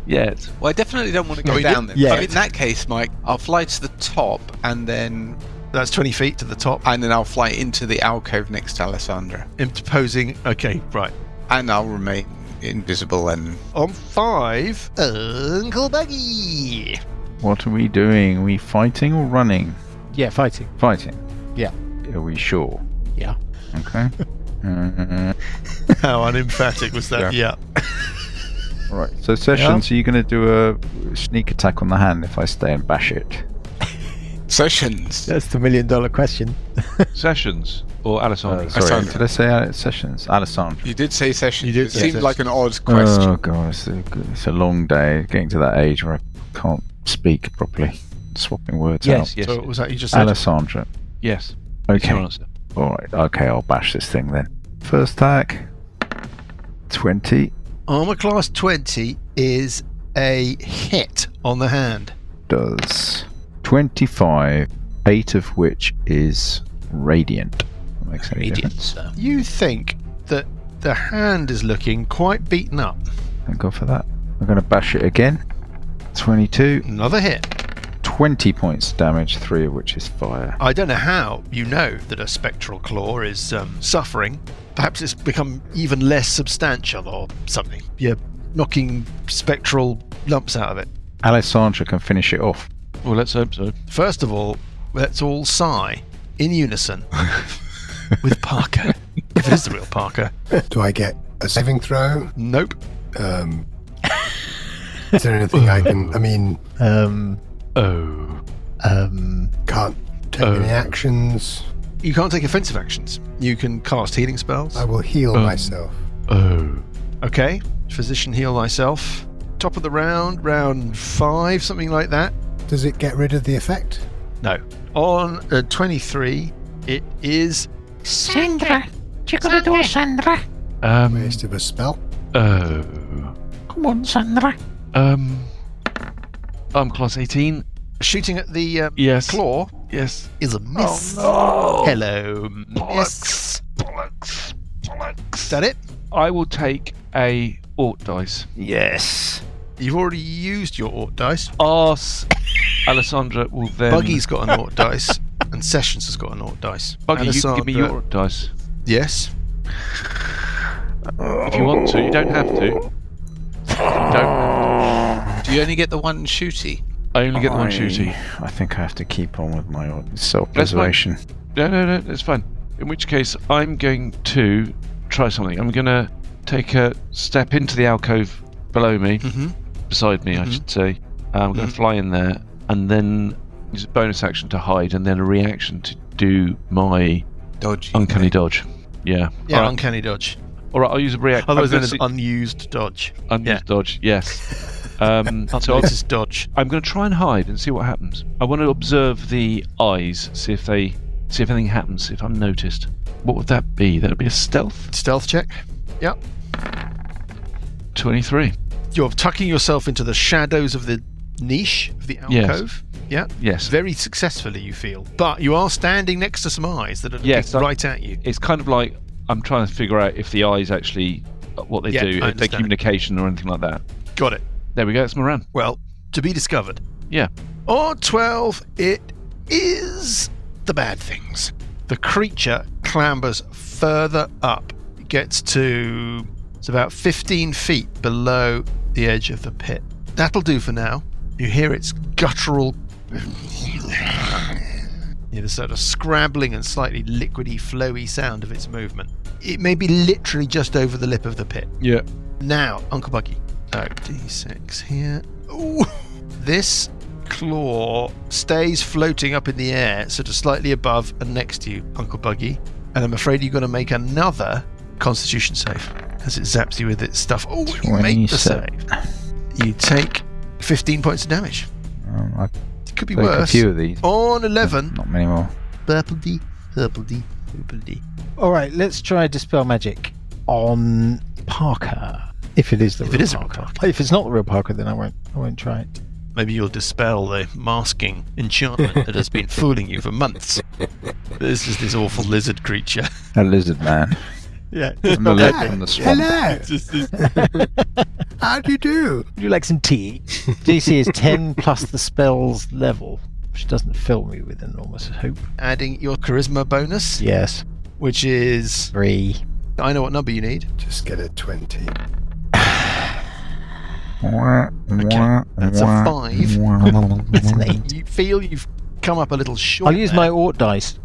yet. well, I definitely don't want to go Well, down there. yeah. But in that case, Mike, I'll fly to the top and then That's 20 feet to the top. I'll fly into the alcove next to Alessandra. Interposing. Okay, right. And I'll remain invisible and... On 5, Uncle Buggy. What are we doing? Are we fighting or running? Yeah, fighting. Fighting. Yeah. Are we sure? Yeah. Okay. How unemphatic was that? Yeah. Right. So Sessions, are you going to do a sneak attack on the hand if I stay and bash it? Sessions. That's the $1 million question. Sessions or Alessandro? Sorry, did I say Sessions? Alessandro. You did say Sessions. You did It say seemed Sessions. like an odd question. Oh god, it's a long day. Getting to that age where I can't speak properly. Swapping words out. Yes. So what was that you just said? Alessandro. Yes. Okay. Your answer. All right. Okay, I'll bash this thing then. First attack. 20 Armor class 20 is a hit on the hand. does 25, 8 of which is radiant. That makes any difference. You think that the hand is looking quite beaten up. Thank God for that. I'm going to bash it again. 22. Another hit. 20 points of damage, 3 of which is fire. I don't know how you know that a spectral claw is suffering. Perhaps it's become even less substantial or something. You're knocking spectral lumps out of it. Alessandra can finish it off. Well, let's hope so. First of all, let's all sigh in unison with Parker. If it is the real Parker. Do I get a saving throw? Nope. Is there anything I can... I mean, can't take any actions. You can't take offensive actions. You can cast healing spells. I will heal myself. Okay. Physician heal thyself. Top of the round, round 5, something like that. Does it get rid of the effect? No. On 23, it is... Sandra, you gotta do it, Sandra. Waste of a spell. Come on, Sandra. Class 18. Shooting at the Yes. claw Yes. is a miss. Oh, no. Hello, miss. Bollocks. Is that it? I will take a Ort dice. Yes. You've already used your Ort dice. Alessandra will then... Buggy's got an Ort dice, and Sessions has got an Ort dice. Buggy, you can give me Alessandra- your dice. Yes. If you want to. You don't have to. You don't have Do you only get the one shooty? to. I only get the one shooty. I think I have to keep on with my self-preservation. No, that's fine. In which case, I'm going to try something. I'm going to take a step into the alcove below me, beside me, I should say. I'm going to fly in there, and then use a bonus action to hide, and then a reaction to do my Dodge. uncanny dodge. Yeah. Yeah, All right. uncanny dodge. All right, I'll use a reaction. Otherwise known as unused dodge. unused dodge. Yes. So This is dodge. I'm going to try and hide and see what happens. I want to observe the eyes, see if anything happens, if I'm noticed. What would that be? That would be a stealth. Stealth check. Yep. 23. You're tucking yourself into the shadows of the niche of the alcove. Yeah. Yes. Very successfully, you feel. But you are standing next to some eyes that are looking Yes, right at you. It's kind of like I'm trying to figure out if the eyes actually what they Yeah, do, I if they understand. communication or anything like that. Got it. There we go. That's my round. Well, to be discovered. Yeah. On 12, it is the bad things. The creature clambers further up. It gets to... It's about 15 feet below the edge of the pit. That'll do for now. You hear its guttural... the sort of scrabbling and slightly liquidy, flowy sound of its movement. It may be literally just over the lip of the pit. Yeah. Now, Uncle Buggy. So, D6 here. Ooh. This claw stays floating up in the air, sort of slightly above and next to you, Uncle Buggy. And I'm afraid you're going to make another Constitution save as it zaps you with its stuff. Oh, you make the save. You take 15 points of damage. I It could be take worse. a few of these. On 11. Not many more. Burpledy, herpledy, herpledy. All right, let's try Dispel Magic on Parker. If it is the If real it is the real Parker. Parker. If it's not the real Parker, then I won't try it. Maybe you'll dispel the masking enchantment that has been fooling you for months. This is this awful lizard creature. A lizard man. Yeah. From the lip from the swamp. Hello. How do you do? Would you like some tea? DC is 10 plus the spell's level, which doesn't fill me with enormous hope. Adding your charisma bonus, Yes. which is... 3. I know what number you need. Just get a 20. That's a 5. That's an 8. You feel you've come up a little short. I'll use there. my Ort dice.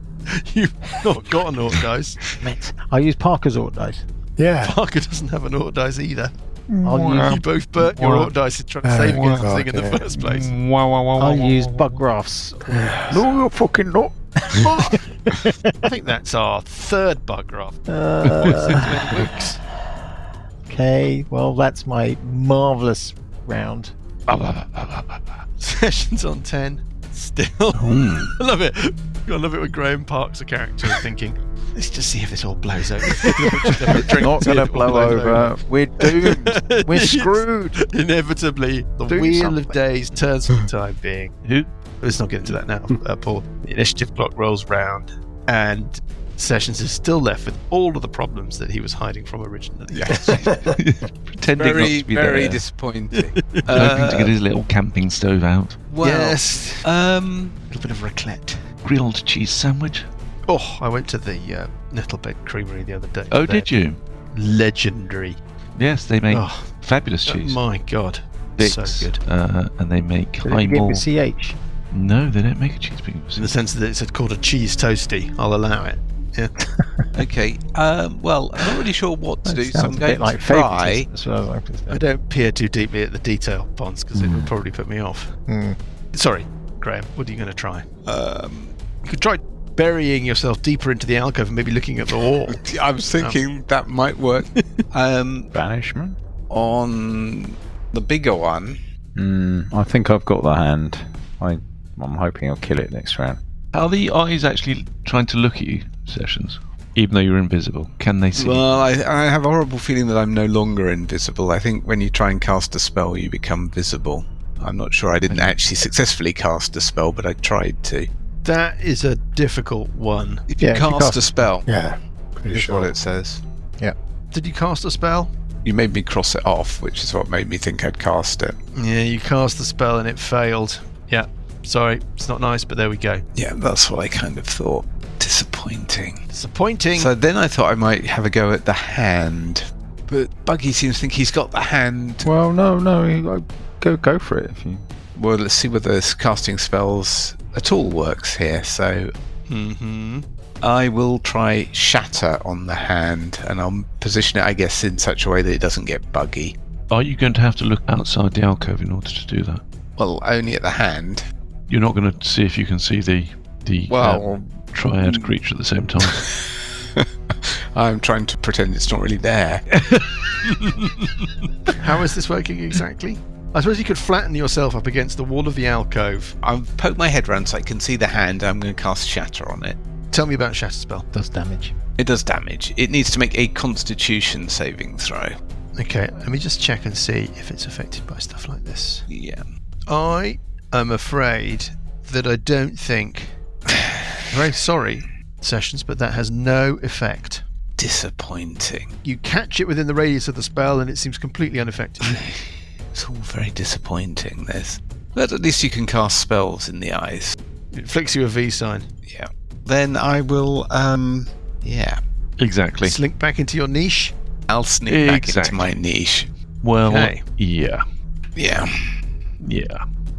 You've not got an Ort dice. I use Parker's Ort dice. Yeah. Parker doesn't have an Ort dice either. I'll You both burnt your Ort dice to try to save against the thing in the first place. I'll use Bugraph's. No, you're fucking not. I think that's our third Bugraph. Okay, well, that's my marvellous round. Sessions on 10. Still. I love it. I love it when Graham Park's a character thinking, let's just see if this all blows over. Not going to blow over. We're doomed. We're screwed. Inevitably, the Do Wheel something. of Days turns for the time being. Who? Let's not get into that now, Paul. The initiative clock rolls round, and Sessions is still left with all of the problems that he was hiding from originally. Pretending not to be very there. disappointing. Hoping to get his little camping stove out. Well, yes. A little bit of raclette. Grilled cheese sandwich. Oh, I went to the Nettlebed Creamery the other day. Oh, did you? Legendary. Yes, they make Oh, fabulous cheese. my God. Bix, So good. And they make Did it begin Highball. with CH? No, they don't make a cheese begin with In the C. sense that it's called a cheese toasty, I'll allow it. Yeah. okay. Well, I'm not really sure what to do, so I'm Sounds a going bit like to try. favoritism. That's what I like to say. I don't peer too deeply at the detail, Pons, because it would probably put me off. Hmm. Sorry, Graham, what are you going to try? You could try burying yourself deeper into the alcove and maybe looking at the wall. I was thinking that might work. Banishment? On the bigger one, I think I've got the hand. I'm hoping I'll kill it next round. Are the eyes actually trying to look at you, Sessions? Even though you're invisible, can they see? well, I have a horrible feeling that I'm no longer invisible. I think when you try and cast a spell, you become visible. I'm not sure I didn't actually successfully cast a spell, but I tried to. That is a difficult one. If you Yeah, if you cast cast- a spell, Yeah. Pretty is sure. what it says. Did you cast a spell? You made me cross it off, which is what made me think I'd cast it. Yeah, you cast the spell and it failed. Yeah, sorry, it's not nice, but there we go. Yeah, that's what I kind of thought. Disappointing. Disappointing. So then I thought I might have a go at the hand, but Buggy seems to think he's got the hand. Well, no. Go for it. If you... Well, let's see whether this casting spells at all works here. So Mm-hmm. I will try Shatter on the hand, and I'll position it, I guess, in such a way that it doesn't get buggy. Are you going to have to look outside the alcove in order to do that? Well, only at the hand. You're not going to see if you can see the Well, triad creature at the same time. I'm trying to pretend it's not really there. How is this working exactly? I suppose you could flatten yourself up against the wall of the alcove. I'll poke my head around so I can see the hand. I'm going to cast Shatter on it. Tell me about Shatter Spell. Does damage. It does damage. It needs to make a Constitution saving throw. Okay, let me just check and see if it's affected by stuff like this. Yeah. I am afraid that I don't think... Very sorry, Sessions, but that has no effect. Disappointing. You catch it within the radius of the spell and it seems completely unaffected. It's all very disappointing, this. But at least you can cast spells in the eyes. It flicks you a V sign. Yeah. Then I will, yeah. Exactly. Slink back into your niche. I'll sneak back into Exactly. my niche. Well, Okay. yeah. Yeah.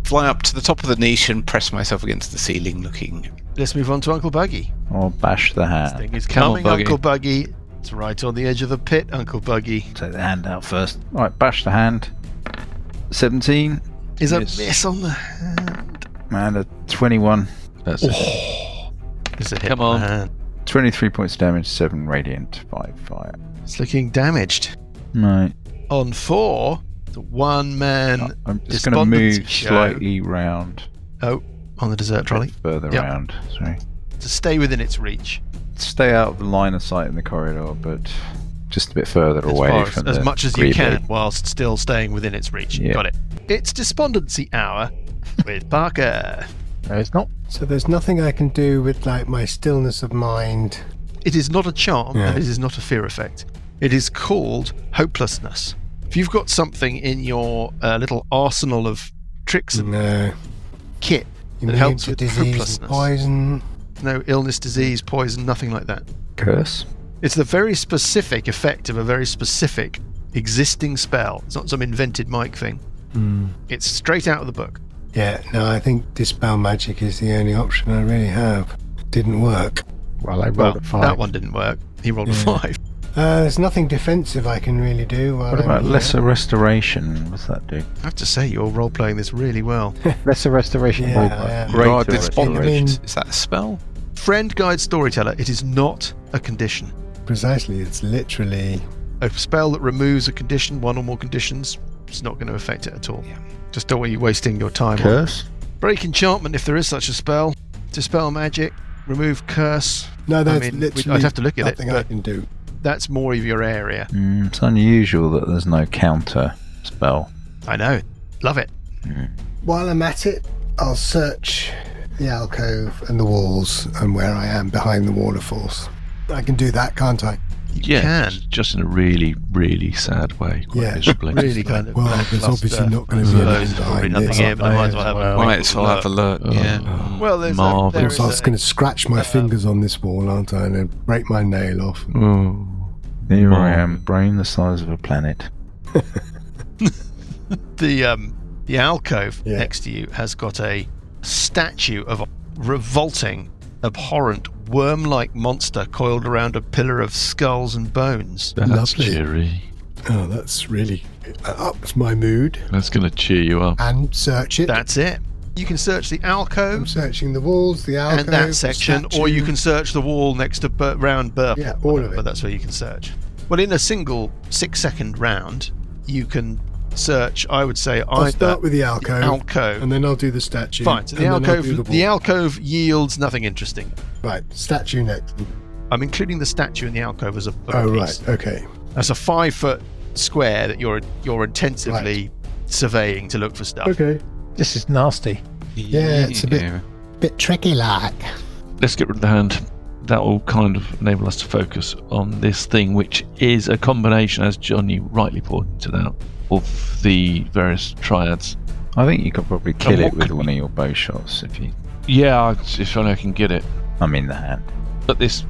Fly up to the top of the niche and press myself against the ceiling looking. Let's move on to Uncle Buggy. Or bash the This hand. thing is Come on, coming, Buggy. Uncle Buggy. It's right on the edge of the pit, Uncle Buggy. Take the hand out first. Right, bash the hand. 17 Is a Yes. miss on the hand. and a 21. That's it. Is a hit Come on the on. hand. 23 points damage, 7 radiant, 5 fire. It's looking damaged. Right. On 4, the one man I'm just going to move despondency show. slightly round. Oh, on the dessert trolley. Further Yep. round. Sorry. To stay within its reach. Stay out of the line of sight in the corridor, but just a bit further away far from as the much as you Greebly. can whilst still staying within its reach. Yeah. Got it. It's despondency hour with Parker. No, it's not. So there's nothing I can do with like my stillness of mind. It is not a charm, Yeah. and it is not a fear effect. It is called hopelessness. If you've got something in your little arsenal of tricks and No. kit You that mean helps to with disease and hopelessness, poison. no illness, disease, poison, nothing like that. Curse. It's the very specific effect of a very specific existing spell. It's not some invented Mike thing. It's straight out of the book. Yeah, no, I think Dispel Magic is the only option I really have. Didn't work. Well, I rolled a 5. That one didn't work. He rolled a 5. There's nothing defensive I can really do. What about lesser restoration? What's that do? I have to say, you're role-playing this really well. Lesser restoration. Great restoration. Is that a spell? Friend Guide Storyteller. It is not a condition. Precisely. It's literally A spell that removes a condition, one or more conditions, it's not going to affect it at all. Yeah. Just don't want you wasting your time. Curse? Break enchantment, if there is such a spell. Dispel magic. Remove curse. no. That's literally I'd have to look at it, nothing I but can do. that's more of your area. It's unusual that there's no counter spell. I know. Love it. While I'm at it, I'll search the alcove and the walls and where I am behind the waterfalls. I can do that, can't I? You can. just in a really, really sad way, quite miserably. Really kind of. Well, there's obviously not going to be anything probably behind nothing this. here, but I might as well have a Might as well have a look. Yeah. Well, there's Marvellous. I was going to scratch my fingers on this wall, aren't I, and break my nail off. Oh. Here I am, brain the size of a planet. the alcove Yeah. next to you has got a statue of a revolting, abhorrent, worm-like monster coiled around a pillar of skulls and bones. That's Lovely. cheery. Oh, that's really ups my mood. That's going to cheer you up. And search it. That's it. You can search the alcove I'm searching the walls, the alcove, and that the section, or statue. you can search the wall next to round Burp. Yeah, all of it. But that's where you can search. Well, in a single 6-second round, you can search, I would say, I'll either start with the alcove, and then I'll do the statue. Fine. So the and then I'll do alcove, the the wall. alcove yields nothing interesting. Right, statue next. I'm including the statue in the alcove as a Oh, piece. right, okay. That's a 5-foot square that you're intensively surveying to look for stuff. Okay. This is nasty. Yeah, it's a bit tricky like. Let's get rid of the hand. That will kind of enable us to focus on this thing, which is a combination, as Johnny rightly pointed out, of the various triads. I think you could probably kill And it what with could one of your bow shots if you... Yeah, if only I can get it. I'm in the hand. But this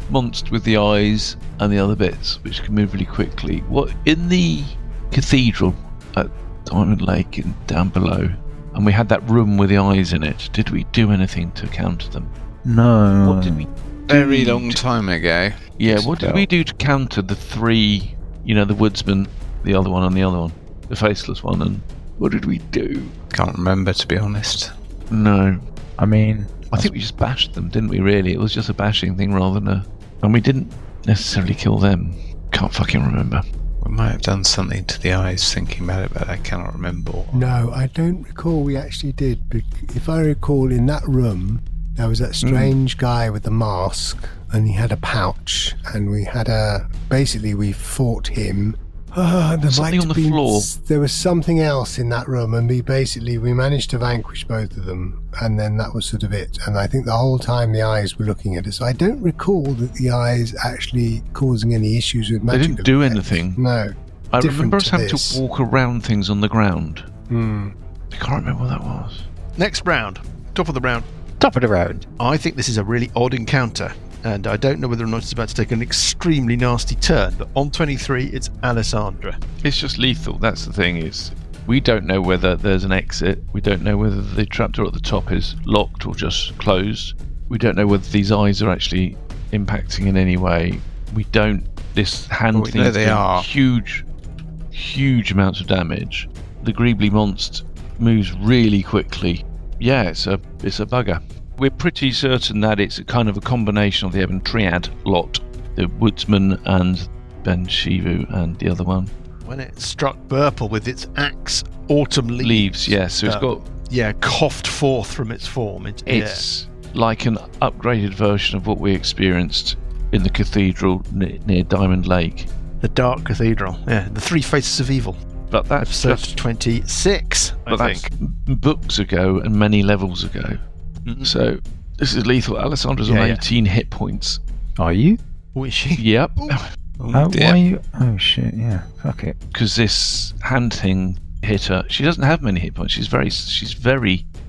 monster with the eyes and the other bits, which can move really quickly. What in the cathedral at Diamond Lake and down below, and we had that room with the eyes in it. Did we do anything to counter them? No. What did we? Very long time ago. Yeah, what did we do to counter the three? You know, the woodsman, the other one, and the other one, the faceless one. And what did we do? Can't remember, to be honest. No, I mean... I think we just bashed them, didn't we? Really, it was just a bashing thing rather than a. And we didn't necessarily kill them. Can't fucking remember. We might have done something to the eyes thinking about it, but I cannot remember what. No, I don't recall we actually did. If I recall, in that room, there was that strange guy with the mask, and he had a pouch, and we had basically, we fought him. There Something might on have the been, floor. There was something else in that room, and we managed to vanquish both of them, and then that was sort of it. And I think the whole time the eyes were looking at us. I don't recall that the eyes actually causing any issues with magic. They didn't do effects. anything. No. I Different remember us to having this. to walk around things on the ground. Hmm. I can't remember what that was. Next round. Top of the round. Top of the round. I think this is a really odd encounter, and I don't know whether or not it's about to take an extremely nasty turn, but on 23, it's Alessandra. It's just lethal. That's the thing. Is we don't know whether there's an exit. We don't know whether the trapdoor at the top is locked or just closed. We don't know whether these eyes are actually impacting in any way. We don't. This hand Well, we thing know is they doing are. huge amounts of damage. The Greebly monster moves really quickly. Yeah, it's a bugger. We're pretty certain that it's a kind of a combination of the Ebon Triad lot, the Woodsman and Ben Shivu and the other one. When it struck Burple with its axe, autumn Leaves, yes. So it's got. coughed forth from its form. It's like an upgraded version of what we experienced in the cathedral near Diamond Lake. The Dark Cathedral. Yeah, the Three Faces of Evil. But that's Episode 26, I that's think. books ago and many levels ago. Mhm. So this is lethal. Alessandra's on Yeah, yeah. 18 hit points. Are you? Oh, is she? Yep. Oh, dear. why are you... Oh, shit, yeah. Fuck it. Because this hand thing hit her. She doesn't have many hit points. She's very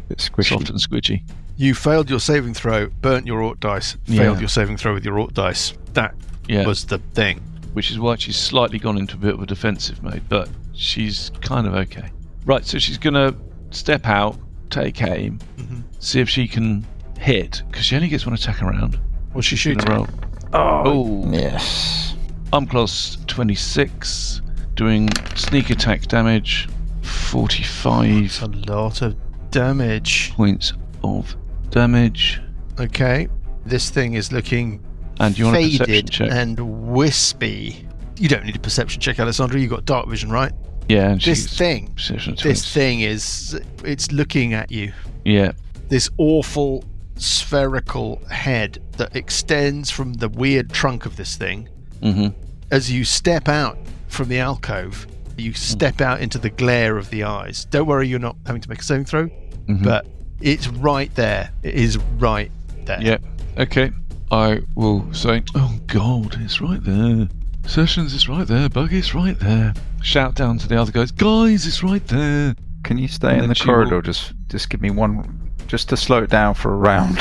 Bit squishy. soft and squidgy. You failed your saving throw, burnt your Orc dice, failed Yeah. your saving throw with your Orc dice. That Yeah. was the thing. Which is why she's slightly gone into a bit of a defensive mode, but she's kind of okay. Right, so she's going to step out, take aim, Mhm. see if she can hit, because she only gets one attack around. What's she Gonna shooting? roll. Oh, yes. Arm class 26, doing sneak attack damage, 45 It's a lot of damage. points of damage. Okay. This thing is looking And you want a perception faded check? and wispy. You don't need a perception check, Alessandra. You've got dark vision, right? Yeah, and This she's thing. perception This 20. thing is... It's looking at you. Yeah. This awful spherical head that extends from the weird trunk of this thing. Mm-hmm. As you step out from the alcove, you step out into the glare of the eyes. Don't worry, you're not having to make a saving throw, but it's right there. It is right there. Yeah. Okay. I will say, oh God, it's right there. Sessions is right there. Buggy's right there. Shout down to the other guys, guys, it's right there. Can you stay And in then the she corridor? will- Just give me one, just to slow it down for a round.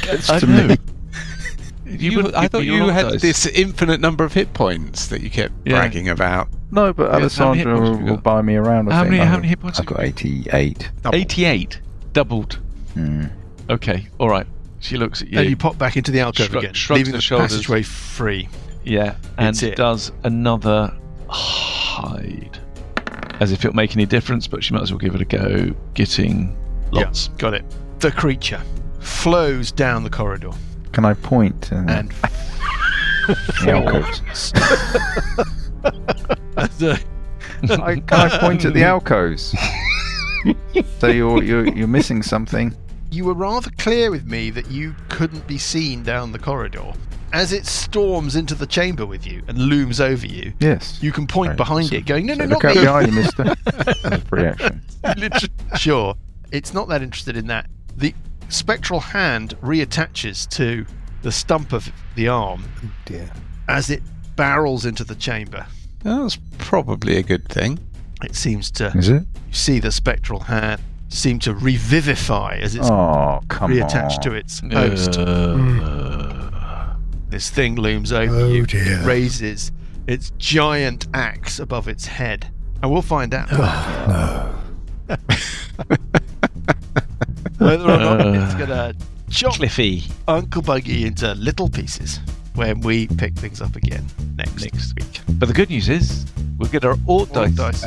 Gets I to know. me. I thought you had this infinite number of hit points that you kept bragging about. No, but Yeah, how many hit Alessandra points have you will got? buy me around. How many hit points I've have got you 88. 88. Doubled. Hmm. Okay. All right. She looks at you. And you pop back into the alcove Shrug- again, shrugs leaving the the shoulders. passageway free. Yeah, and It's it. does another hide. As if it'll make any difference, but she might as well give it a go, getting lots. Yeah, got it. The creature flows down the corridor Can I point and and the alcoves? Can I point at the alcoves? So you're missing something. you were rather clear with me that you couldn't be seen down the corridor. As it storms into the chamber with you and looms over you, Yes. you can point Right, behind so- it, going, no, So not look out me. behind you, mister. That's a free action. Literally, sure. It's not that interested in that. The spectral hand reattaches to the stump of the arm Dear. as it barrels into the chamber. That's probably a good thing. It seems to Is it? you see the spectral hand seem to revivify as it's Oh, come reattached on. to its host. This thing looms over Oh, you, dear. raises its giant axe above its head, and we'll find out whether or not it's gonna chop Cliffy. Uncle Buggy into little pieces when we pick things up again next week. But the good news is, we'll get our Ort dice. Dice.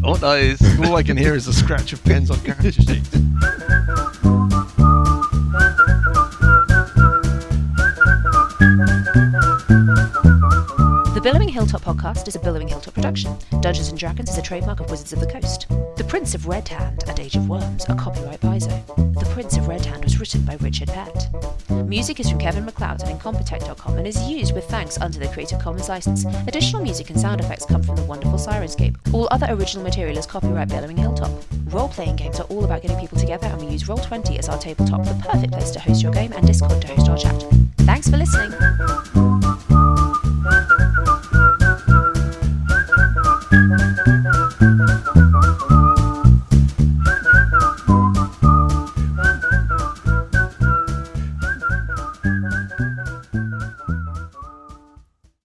Ort dice. All I can hear is the scratch of pens on character sheets. The Billowing Hilltop podcast is a Billowing Hilltop production. Dungeons and Dragons is a trademark of Wizards of the Coast. The Prince of Red Hand and Age of Worms are copyright Paizo. The Prince of Red Hand was written by Richard Pett. Music is from Kevin MacLeod and Incompetech.com and is used with thanks under the Creative Commons license. Additional music and sound effects come from the wonderful Sirenscape. All other original material is copyright Billowing Hilltop. Role-playing games are all about getting people together, and we use Roll20 as our tabletop, the perfect place to host your game, and Discord to host our chat. Thanks for listening.